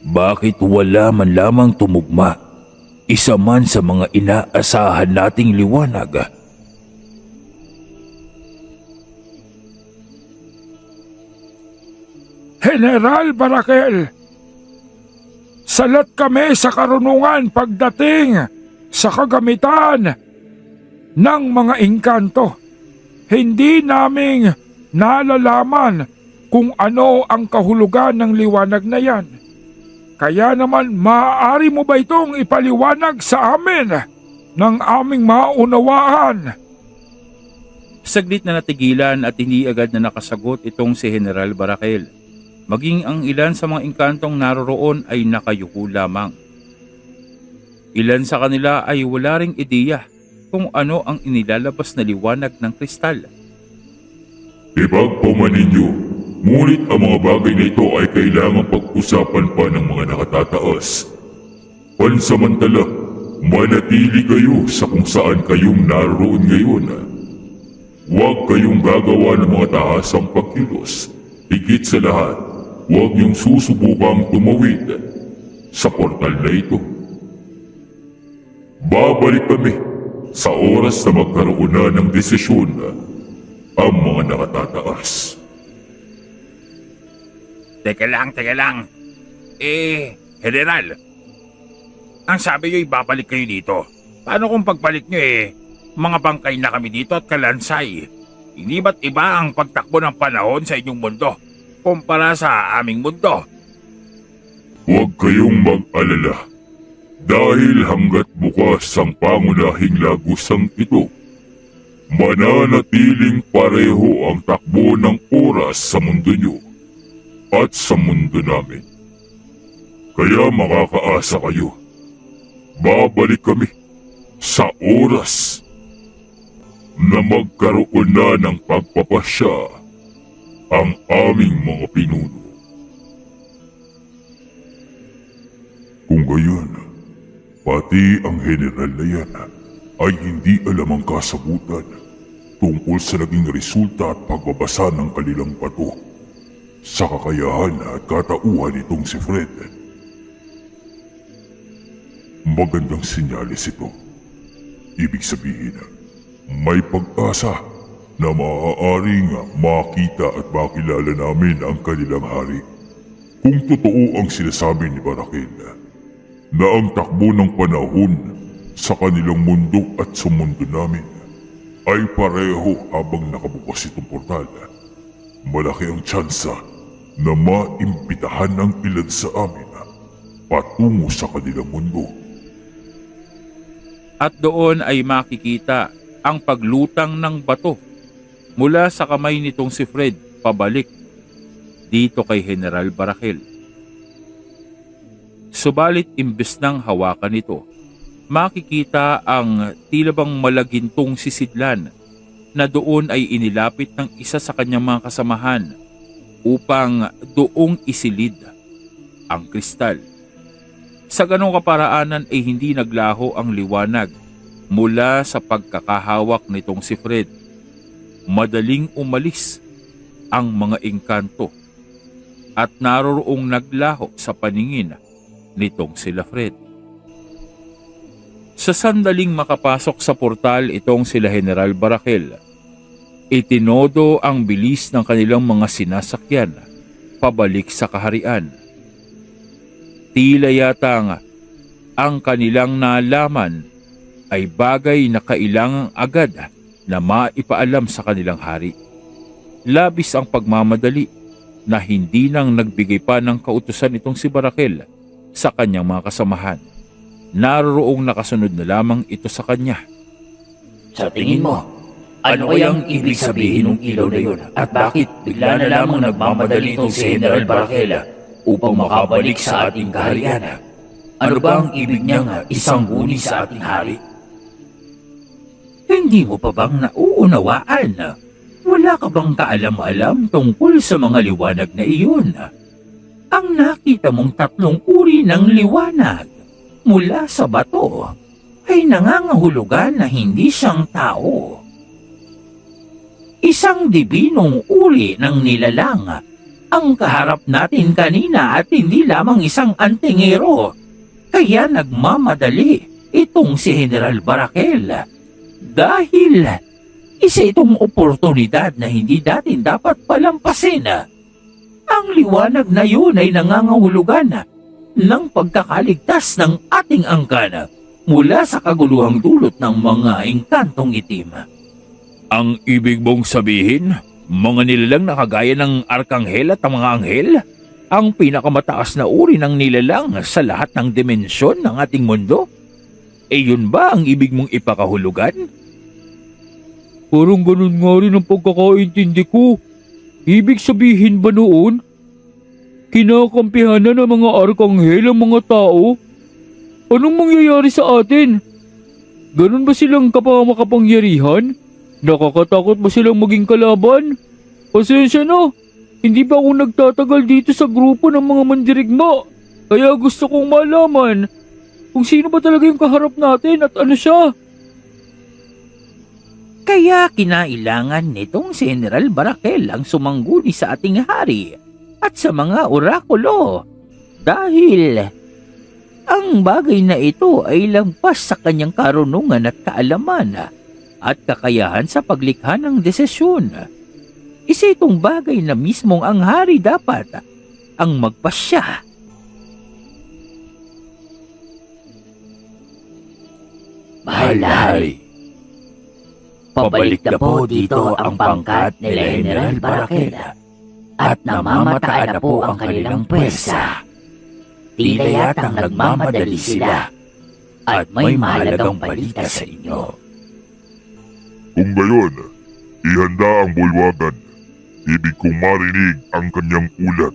C: Bakit wala man lamang tumugma isa man sa mga inaasahan nating liwanag?
F: General Barakel, salat kami sa karunungan pagdating sa kagamitan ng mga engkanto. Hindi naming nalalaman kung ano ang kahulugan ng liwanag na yan. Kaya naman maaari mo ba itong ipaliwanag sa amin ng aming maunawaan?
A: Saglit na natigilan at hindi agad na nakasagot itong si General Barakel. Maging ang ilan sa mga engkantong naroroon ay nakayuko lamang. Ilan sa kanila ay wala ring ideya kung ano ang inilalabas na liwanag ng kristal.
E: Ipagpaman ninyo, ngunit ang mga bagay na ito ay kailangang pag-usapan pa ng mga nakatataas. Pansamantala, manatili kayo sa kung saan kayong naroon ngayon. Huwag kayong gagawa ng mga tahasang pagkilos. Higit sa lahat, huwag niyong susubukang tumawid sa portal na ito. Babalik kami sa oras na magkaroon na ng desisyon ang mga nakatataas.
C: Teka lang. General, ang sabi nyo babalik kayo dito. Paano kung pagbalik nyo mga bangkay na kami dito at kalansay? Hindi ba't iba ang pagtakbo ng panahon sa inyong mundo kumpara sa aming mundo?
E: Huwag kayong mag-alala. Dahil hanggat bukas ang pangunahing lagusang ito, mananatiling pareho ang takbo ng oras sa mundo nyo at sa mundo namin. Kaya makakaasa kayo. Babalik kami sa oras na magkaroon na ng pagpapasya ang aming mga pinuno. Kung gayon, pati ang general na yan ay hindi alam ang kasagutan tungkol sa naging resulta at pagbabasa ng kanilang bato sa kakayahan at katauhan nitong si Fred. Magandang sinyalis ito. Ibig sabihin, may pag-asa na maaaring makita at makilala namin ang kanilang hari. Kung totoo ang sinasabi ni Barakel, na ang takbo ng panahon sa kanilang mundo at sa mundo namin ay pareho habang nakabukas itong portal, malaki ang tsansa na maimbitahan ng ilan sa amin patungo sa kanilang mundo.
A: At doon ay makikita ang paglutang ng bato mula sa kamay nitong si Fred pabalik dito kay General Barakel. Subalit imbes ng hawakan nito, makikita ang tila bang malagintong sisidlan na doon ay inilapit ng isa sa kanyang mga kasamahan upang doong isilid ang kristal. Sa ganong kaparaanan ay hindi naglaho ang liwanag mula sa pagkakahawak nitong si Fred. Madaling umalis ang mga engkanto at naroroong naglaho sa paningin nitong sila Fred. Sa sandaling makapasok sa portal itong sila General Barakel, itinodo ang bilis ng kanilang mga sinasakyan pabalik sa kaharian. Tila yata ang kanilang nalaman ay bagay na kailangang agad na maipaalam sa kanilang hari. Labis ang pagmamadali na hindi nang nagbigay pa ng kautusan itong si Barakel sa kanyang mga kasamahan. Naroroong nakasunod na lamang ito sa kanya.
C: Sa tingin mo, ano kayang ibig sabihin ng ilaw na yun? At bakit bigla na lamang nagmamadali itong si General Barakel upang makabalik sa ating kaharian? Ano ba ang ibig niyang isangguni sa ating hari?
G: Hindi mo pa bang nauunawaan? Wala ka bang kaalam-alam tungkol sa mga liwanag na iyon? Ang nakita mong tatlong uri ng liwanag mula sa bato ay nangangahulugan na hindi siyang tao. Isang dibinong uri ng nilalang ang kaharap natin kanina at hindi lamang isang antingero. Kaya nagmamadali itong si General Barakel dahil isa itong oportunidad na hindi natin dapat palampasin. Ang liwanag na yun ay nangangahulugan ng pagkakaligtas ng ating angkan mula sa kaguluhang dulot ng mga engkantong itim.
A: Ang ibig mong sabihin, mga nilalang na kagaya ng arkanghel at ang mga anghel, ang pinakamataas na uri ng nilalang sa lahat ng dimensyon ng ating mundo? Yun ba ang ibig mong ipakahulugan?
B: Parang ganun nga rin ang pagkakaintindi ko. Ibig sabihin ba noon, kinakampihan na ng mga arkanghel ang mga tao? Anong mangyayari sa atin? Ganun ba silang makapangyarihan? Nakakatakot ba silang maging kalaban? Pasensya na, hindi pa ako nagtatagal dito sa grupo ng mga mandirigma. Kaya gusto kong malaman kung sino ba talaga yung kaharap natin at ano siya.
C: Kaya kinailangan nitong si General Barakel ang sumangguni sa ating hari at sa mga orakulo. Dahil ang bagay na ito ay lampas sa kanyang karunungan at kaalaman at kakayahan sa paglikha ng desisyon. Isa itong bagay na mismong ang hari dapat ang magpasya.
G: Mahal na hari, pabalik na po dito ang pangkat nila General Barakel at namamataan na po ang kanilang pwersa. Tila yatang nagmamadali sila at may mahalagang balita sa inyo.
E: Kung gayon, ihanda ang bulwagan. Ibig kong marinig ang kanyang ulat.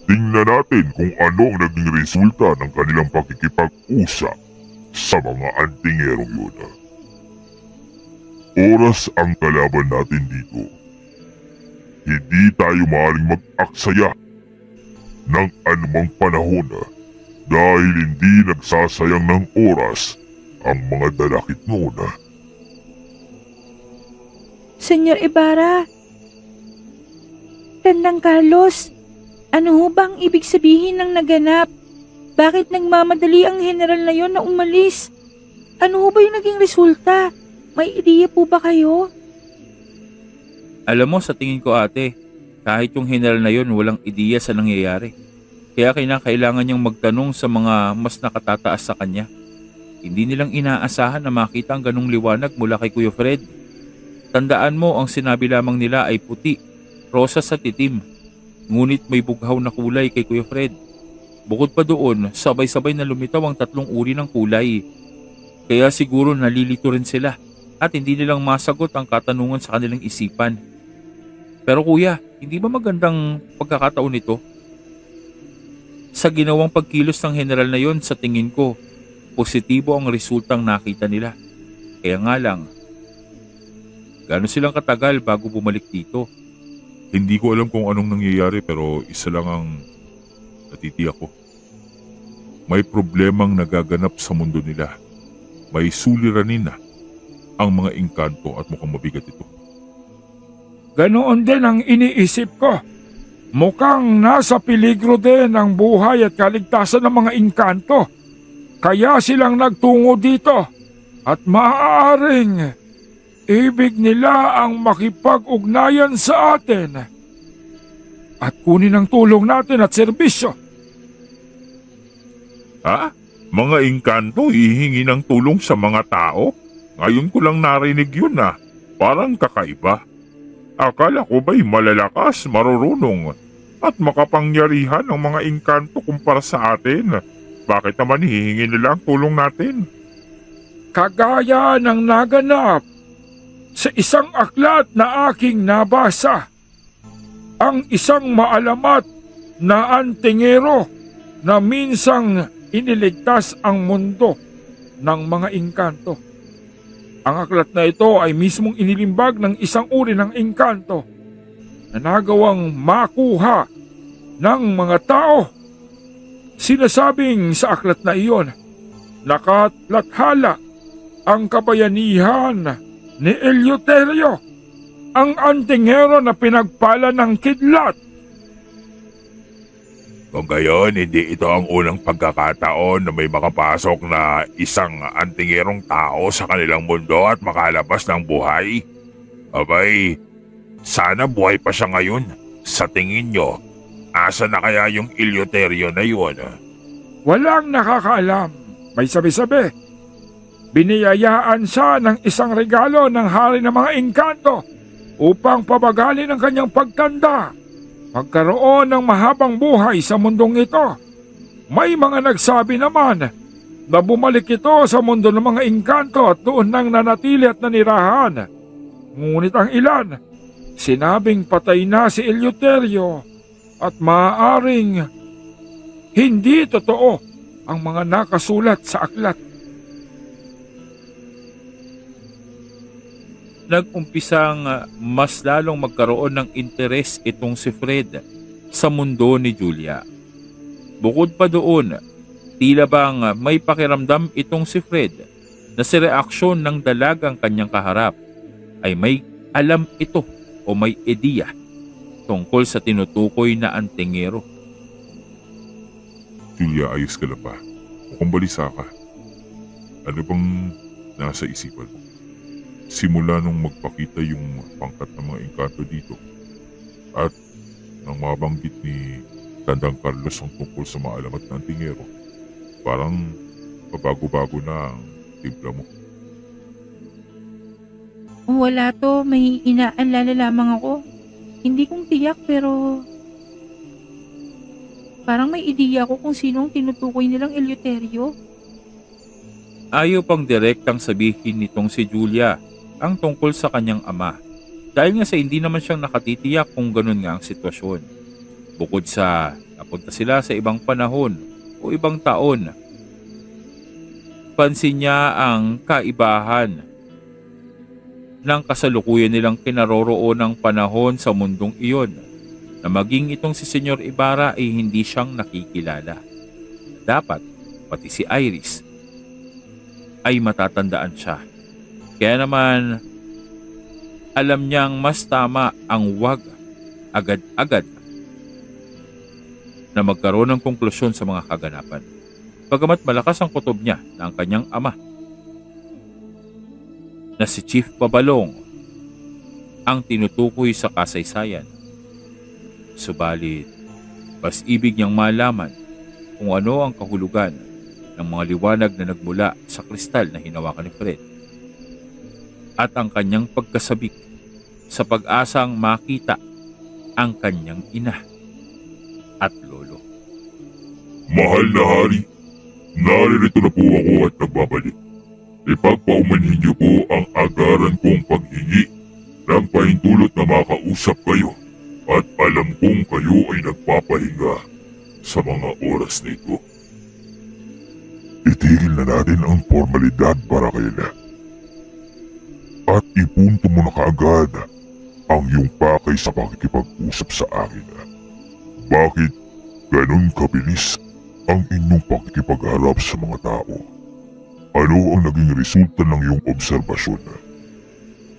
E: Tingnan natin kung ano ang naging resulta ng kanilang pakikipag-usap sa mga antingerong yun. Oras ang kalaban natin dito. Hindi tayo maaaring mag-aksaya ng anumang panahon dahil hindi nagsasayang ng oras ang mga dalakit noon.
D: Senyor Ibarra, Tandang Carlos, ano ho bang ibig sabihin ng naganap? Bakit nagmamadali ang general na yon na umalis? Ano ho ba yung naging resulta? May ideya po ba kayo?
A: Alam mo, sa tingin ko ate, kahit yung general na yun walang ideya sa nangyayari. Kaya kailangan niyang magtanong sa mga mas nakatataas sa kanya. Hindi nilang inaasahan na makita ang ganong liwanag mula kay Kuya Fred. Tandaan mo, ang sinabi lamang nila ay puti, rosas at itim. Ngunit may bughaw na kulay kay Kuya Fred. Bukod pa doon, sabay-sabay na lumitaw ang tatlong uri ng kulay. Kaya siguro nalilito rin sila at hindi nilang masagot ang katanungan sa kanilang isipan. Pero kuya, hindi ba magandang pagkakataon ito? Sa ginawang pagkilos ng general na yon, sa tingin ko, positibo ang resultang nakita nila. Kaya nga lang, gaano silang katagal bago bumalik dito?
E: Hindi ko alam kung anong nangyayari pero isa lang ang natitiyak ko. May problemang nagaganap sa mundo nila. May suliranin na ang mga engkanto at mukhang mabigat ito.
F: Ganoon din ang iniisip ko. Mukhang nasa peligro din ang buhay at kaligtasan ng mga engkanto. Kaya silang nagtungo dito at maaaring ibig nila ang makipag-ugnayan sa atin at kunin ang tulong natin at serbisyo.
E: Ha? Mga engkanto hihingi ng tulong sa mga tao? Ngayon ko lang narinig yun na. Parang kakaiba. Akala ko ba'y malalakas, marurunong at makapangyarihan ang mga engkanto kumpara sa atin? Bakit naman hihingi nila ang tulong natin?
F: Kagaya ng naganap sa isang aklat na aking nabasa, ang isang maalamat na antingero na minsang iniligtas ang mundo ng mga engkanto. Ang aklat na ito ay mismong inilimbag ng isang uri ng engkanto na nagawang makuha ng mga tao. Sinasabing sa aklat na iyon, nakatlathala ang kabayanihan ni Eleuterio, ang antingero na pinagpala ng kidlat.
E: Kung gayon, hindi ito ang unang pagkakataon na may makapasok na isang antingerong tao sa kanilang mundo at makalabas ng buhay. Abay, sana buhay pa siya ngayon. Sa tingin nyo, Asa na kaya yung Eleuterio na yun?
F: Walang nakakaalam. May sabi-sabi. Biniyayaan siya ng isang regalo ng hari ng mga engkanto upang pabagalin ang kanyang pagtanda. Magkaroon ng mahabang buhay sa mundong ito. May mga nagsabi naman na bumalik ito sa mundo ng mga engkanto at doon nang nanatili at nanirahan. Ngunit ang ilan, sinabing patay na si Eleuterio at maaaring hindi totoo ang mga nakasulat sa aklat.
A: Nag-umpisang mas lalong magkaroon ng interes itong si Fred sa mundo ni Julia. Bukod pa doon, tila bang may pakiramdam itong si Fred na si reaksyon ng dalagang kanyang kaharap ay may alam ito o may ideya tungkol sa tinutukoy na antingero.
E: Julia, ayos ka lang ba? Mukhang balisa ka. Ano bang nasa isipan mo? Simula nung magpakita yung pangkat ng mga engkanto dito at nang mabanggit ni Tandang Carlos ang tungkol sa mga alamat ng tingero, parang pabago-bago na ang timpla mo.
D: Wala to, may inaalala lamang ako. Hindi kong tiyak pero parang may ideya ko kung sino ang tinutukoy nilang Eleuterio.
A: Ayaw pang direktang sabihin nitong si Julia ang tungkol sa kanyang ama dahil nga sa hindi naman siyang nakatitiyak kung ganun nga ang sitwasyon. Bukod sa napunta sila sa ibang panahon o ibang taon, pansin niya ang kaibahan ng kasalukuyan nilang kinaroroon ng panahon sa mundong iyon na maging itong si Senyor Ibarra ay hindi siyang nakikilala. Dapat pati si Iris ay matatandaan siya. Kaya naman, alam niyang mas tama ang wag agad-agad na magkaroon ng konklusyon sa mga kaganapan. Bagamat malakas ang kutob niya na ang kanyang ama na si Chief Babalong ang tinutukoy sa kasaysayan. Subalit, mas ibig niyang malaman kung ano ang kahulugan ng mga liwanag na nagmula sa kristal na hinawakan ni Fred at ang kanyang pagkasabik sa pag-asang makita ang kanyang ina at lolo.
E: Mahal na hari, naririto na po ako at nagbabalik. Ipagpaumanhin niyo po ang agaran kong paghingi ng pahintulot na makausap kayo at alam kong kayo ay nagpapahinga sa mga oras na ito. Itigil na natin ang formalidad para kaila. At ipunto mo na kaagad ang iyong pakay sa pakikipag-usap sa akin. Bakit ganun kabilis ang inyong pakikipagharap sa mga tao? Ano ang naging resulta ng iyong obserbasyon?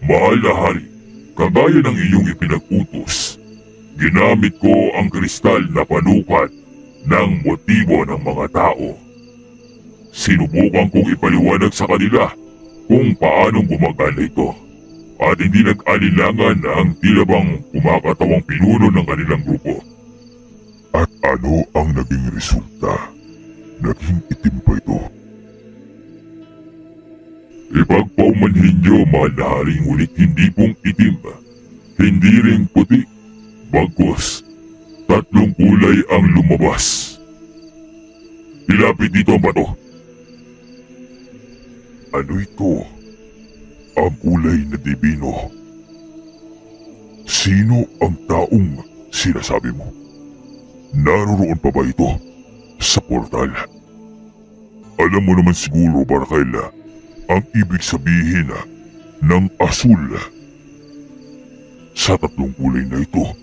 E: Mahal na hari, kagaya ng iyong ipinag-utos, ginamit ko ang kristal na panukat ng motibo ng mga tao. Sinubukan kong ipaliwanag sa kanila kung paanong gumagana ito at hindi nag-alilangan na ang tila bang kumakatawang pinuno ng kanilang grupo. At ano ang naging resulta? Naging itim pa ito. Ipagpaumanhin niyo, mahal na hari, ngunit hindi pong itim, hindi rin puti, bagkus, 3 kulay ang lumabas. Ilapit dito ang bato. Ano ito? Ang kulay na dibino. Sino ang taong sinasabi mo? Naroroon pa ba ito sa portal? Alam mo naman siguro, Barkaila, ang ibig sabihin ng asul sa 3 kulay na ito.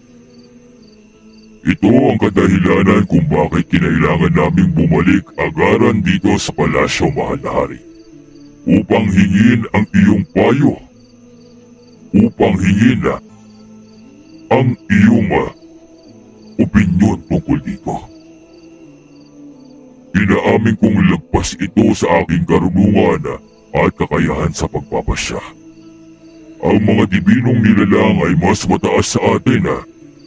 E: Ito ang kadahilanan kung bakit kinailangan naming bumalik agaran dito sa palasyo, mahal na hari. Upang hingin ang iyong payo. Upang hingin ang iyong opinyon tungkol dito. Inaamin kong lagpas ito sa aking karunungan at kakayahan sa pagpapasya. Ang mga dibinong nilalang ay mas mataas sa atin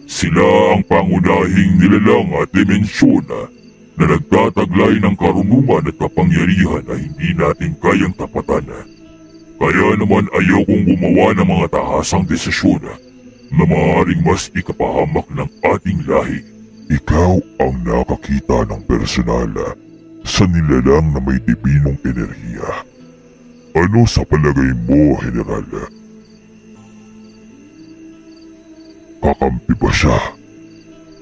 E: Sila ang pangunahing nilalang at dimensyon na nagtataglay ng karunungan at kapangyarihan na hindi natin kayang tapatan. Kaya naman ayaw kong gumawa ng mga tahasang desisyon na maaaring mas ikapahamak ng ating lahi. Ikaw ang nakakita ng personal sa nilalang na may dibinong enerhiya. Ano sa palagay mo, General? Kakampi ba siya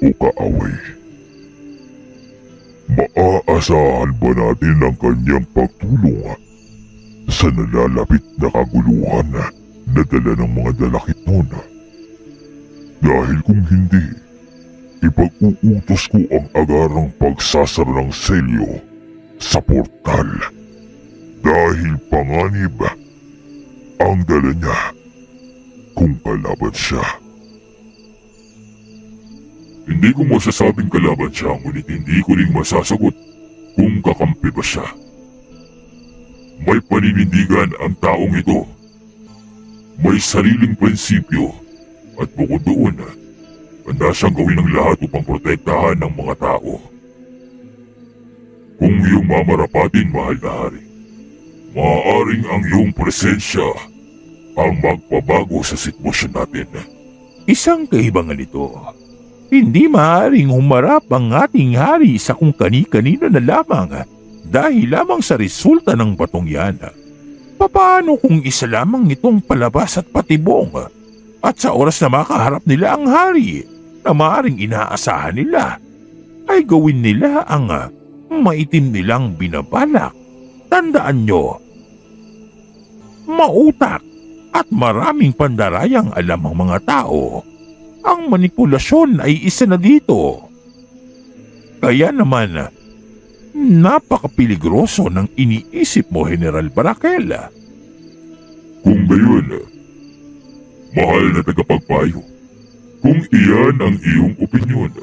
E: o kaaway? Maaasahan ba natin ang kanyang pagtulong sa nalalapit na kaguluhan na dala ng mga dalakit nun? Dahil kung hindi, ipag-uutos ko ang agarang pagsasara ng selyo sa portal. Dahil panganib ang dala niya kung kalaban siya. Hindi ko masasabing kalaban siya, ngunit hindi ko rin masasagot kung kakampi ba siya. May paninindigan ang taong ito. May sariling prinsipyo at bukod doon, handa siyang gawin ang lahat upang protektahan ng mga tao. Kung iyong mamarapatin, mahal na hari, maaaring ang iyong presensya ang magpabago sa sitwasyon natin.
C: Isang kaibangan ito. Hindi maaaring humarap ang ating hari sa kung kani-kanino na lamang dahil lamang sa resulta ng batong yan. Paano kung isa lamang itong palabas at patibong at sa oras na makaharap nila ang hari na maaaring inaasahan nila ay gawin nila ang maitim nilang binabalak? Tandaan nyo, mautak at maraming pandarayang alam ang mga tao. Ang manipulasyon ay isa na dito. Kaya naman, napakapiligroso ng iniisip mo, General Barakel.
E: Kung gayon, mahal na tagapagpayo, kung iyan ang iyong opinyon,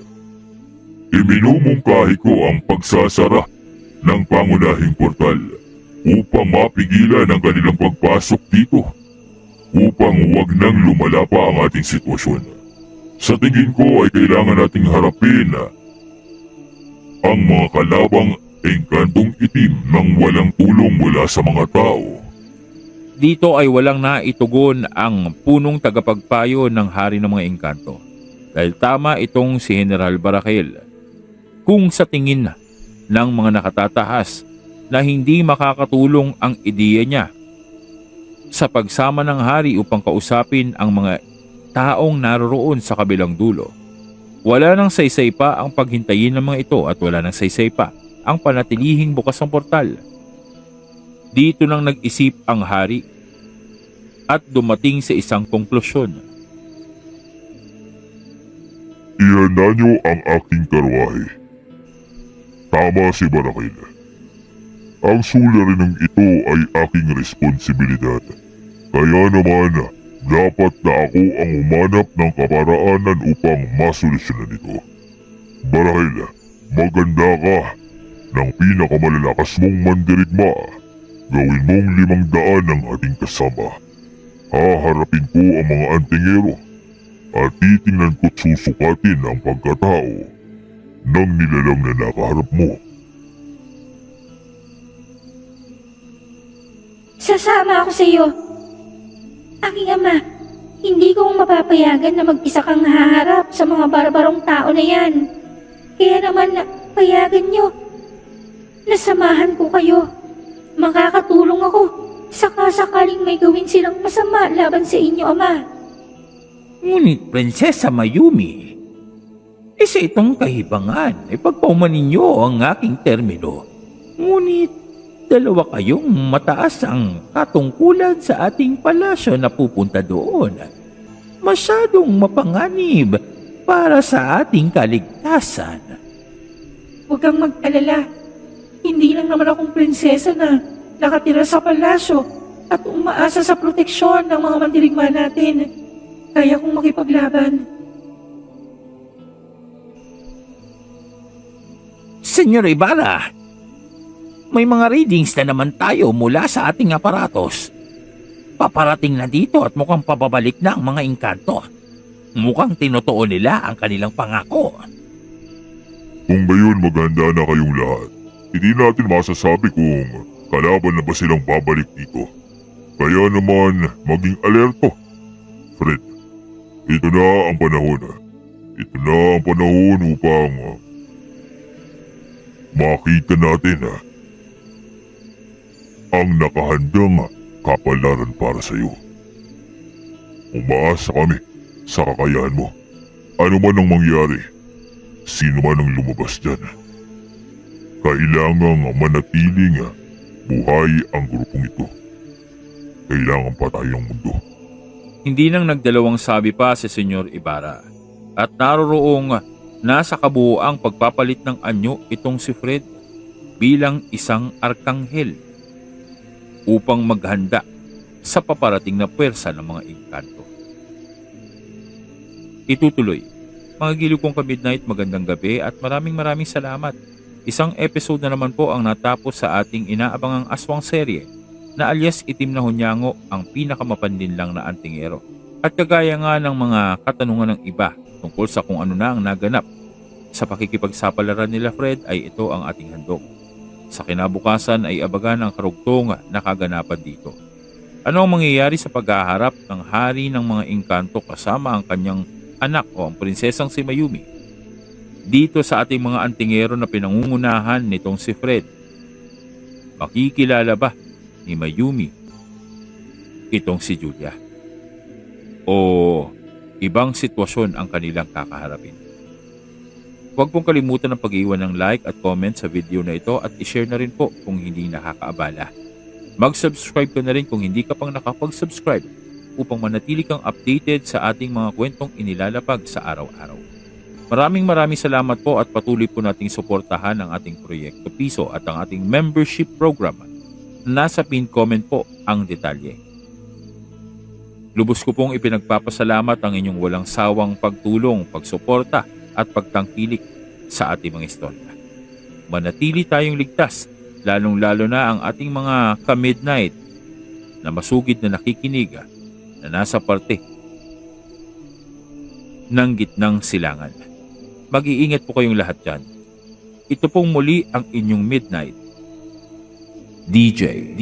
E: iminumungkahi ko ang pagsasara ng pangunahing portal upang mapigilan ang kanilang pagpasok dito, upang huwag nang lumala pa ang ating sitwasyon. Sa tingin ko ay kailangan nating harapin ang mga kalabang engkantong itim nang walang tulong mula sa mga tao.
A: Dito ay walang naitugon ang punong tagapagpayo ng hari ng mga engkanto. Dahil tama itong si General Barakel. Kung sa tingin ng mga nakatatahas na hindi makakatulong ang ideya niya sa pagsama ng hari upang kausapin ang mga taong naroroon sa kabilang dulo, wala nang saysay pa ang paghintayin ng mga ito at wala nang saysay pa ang panatilihing bukas ng portal. Dito nang nag-isip ang hari at dumating sa isang konklusyon.
E: Ihanda niyo ang aking karwahe. Tama si Barakel. Ang suliraning ito ay aking responsibilidad. Kaya naman, dapat na ako ang humanap ng kaparaanan upang masolusyonan ito. Barakel, maganda ka ng pinakamalalakas mong mandirigma. Gawin mong 500 ang ating kasama. Haharapin ko ang mga antingero at titingnan ko't susukatin ang pagkatao ng nilalang na nakaharap mo.
H: Sasama ako sa iyo. Aking ama, hindi ko mapapayagan na mag-isa kang haharap sa mga barbarong tao na yan. Kaya naman, payagan niyo. Nasamahan ko kayo. Makakatulong ako. Saka-sakaling may gawin silang masama laban sa inyo, ama.
C: Ngunit, Prinsesa Mayumi, isa itong kahibangan. Ipagpauman ninyo ang aking termino. Ngunit, dalawa kayong mataas ang katungkulan sa ating palasyo na pupunta doon. Masyadong mapanganib para sa ating kaligtasan.
D: Huwag kang mag-alala. Hindi lang naman akong prinsesa na nakatira sa palasyo at umaasa sa proteksyon ng mga mandirigma natin. Kaya kong makipaglaban.
C: Senyor Ibarra, may mga readings na naman tayo mula sa ating aparatos. Paparating na dito at mukhang pababalik na ang mga engkanto. Mukhang tinotoo nila ang kanilang pangako.
E: Kung gayon maghanda na kayong lahat, hindi natin masasabi kung kalaban na ba silang babalik dito. Kaya naman maging alerto. Fred, ito na ang panahon. Ito na ang panahon upang makita natin ang nakahandang kapalaran para sa iyo. Umaasa kami sa kakayahan mo. Ano man ang mangyari, sino man ang lumabas dyan, kailangang manatiling buhay ang grupong ito. Kailangan patay ang mundo.
A: Hindi nang nagdalawang sabi pa si Senyor Ibarra at naroroong nasa kabuoang pagpapalit ng anyo itong si Fred bilang isang arkanghel upang maghanda sa paparating na pwersa ng mga engkanto. Itutuloy. Mga giliw kong ka-midnight, magandang gabi at maraming salamat. Isang episode na naman po ang natapos sa ating inaabangang aswang serye na alias Itim na Hunyango, ang pinakamapandin lang na antingero. At kagaya nga ng mga katanungan ng iba tungkol sa kung ano na ang naganap sa pakikipagsapalaran nila Fred, ay ito ang ating handog. Sa kinabukasan ay abagan ang karugtong na kaganapan dito. Ano ang mangyayari sa paghaharap ng hari ng mga engkanto kasama ang kanyang anak o ang prinsesang si Mayumi dito sa ating mga antingero na pinangungunahan nitong si Fred? Makikilala ba ni Mayumi itong si Julia? O ibang sitwasyon ang kanilang kakaharapin? Huwag pong kalimutan ang pag-iwan ng like at comment sa video na ito at i-share na rin po kung hindi nakakaabala. Mag-subscribe ka na rin kung hindi ka pang nakapag-subscribe upang manatili kang updated sa ating mga kwentong inilalapag sa araw-araw. Maraming salamat po at patuloy po nating suportahan ang ating Proyekto Piso at ang ating membership program. Nasa pinned comment po ang detalye. Lubos ko pong ipinagpapasalamat ang inyong walang sawang pagtulong, pagsuporta at pagtangkilik sa ating mga istorya. Manatili tayong ligtas, lalong-lalo na ang ating mga ka-midnight na masugid na nakikinig na nasa parte ng gitnang silangan. Mag-iingat po kayong lahat dyan. Ito pong muli ang inyong midnight DJ.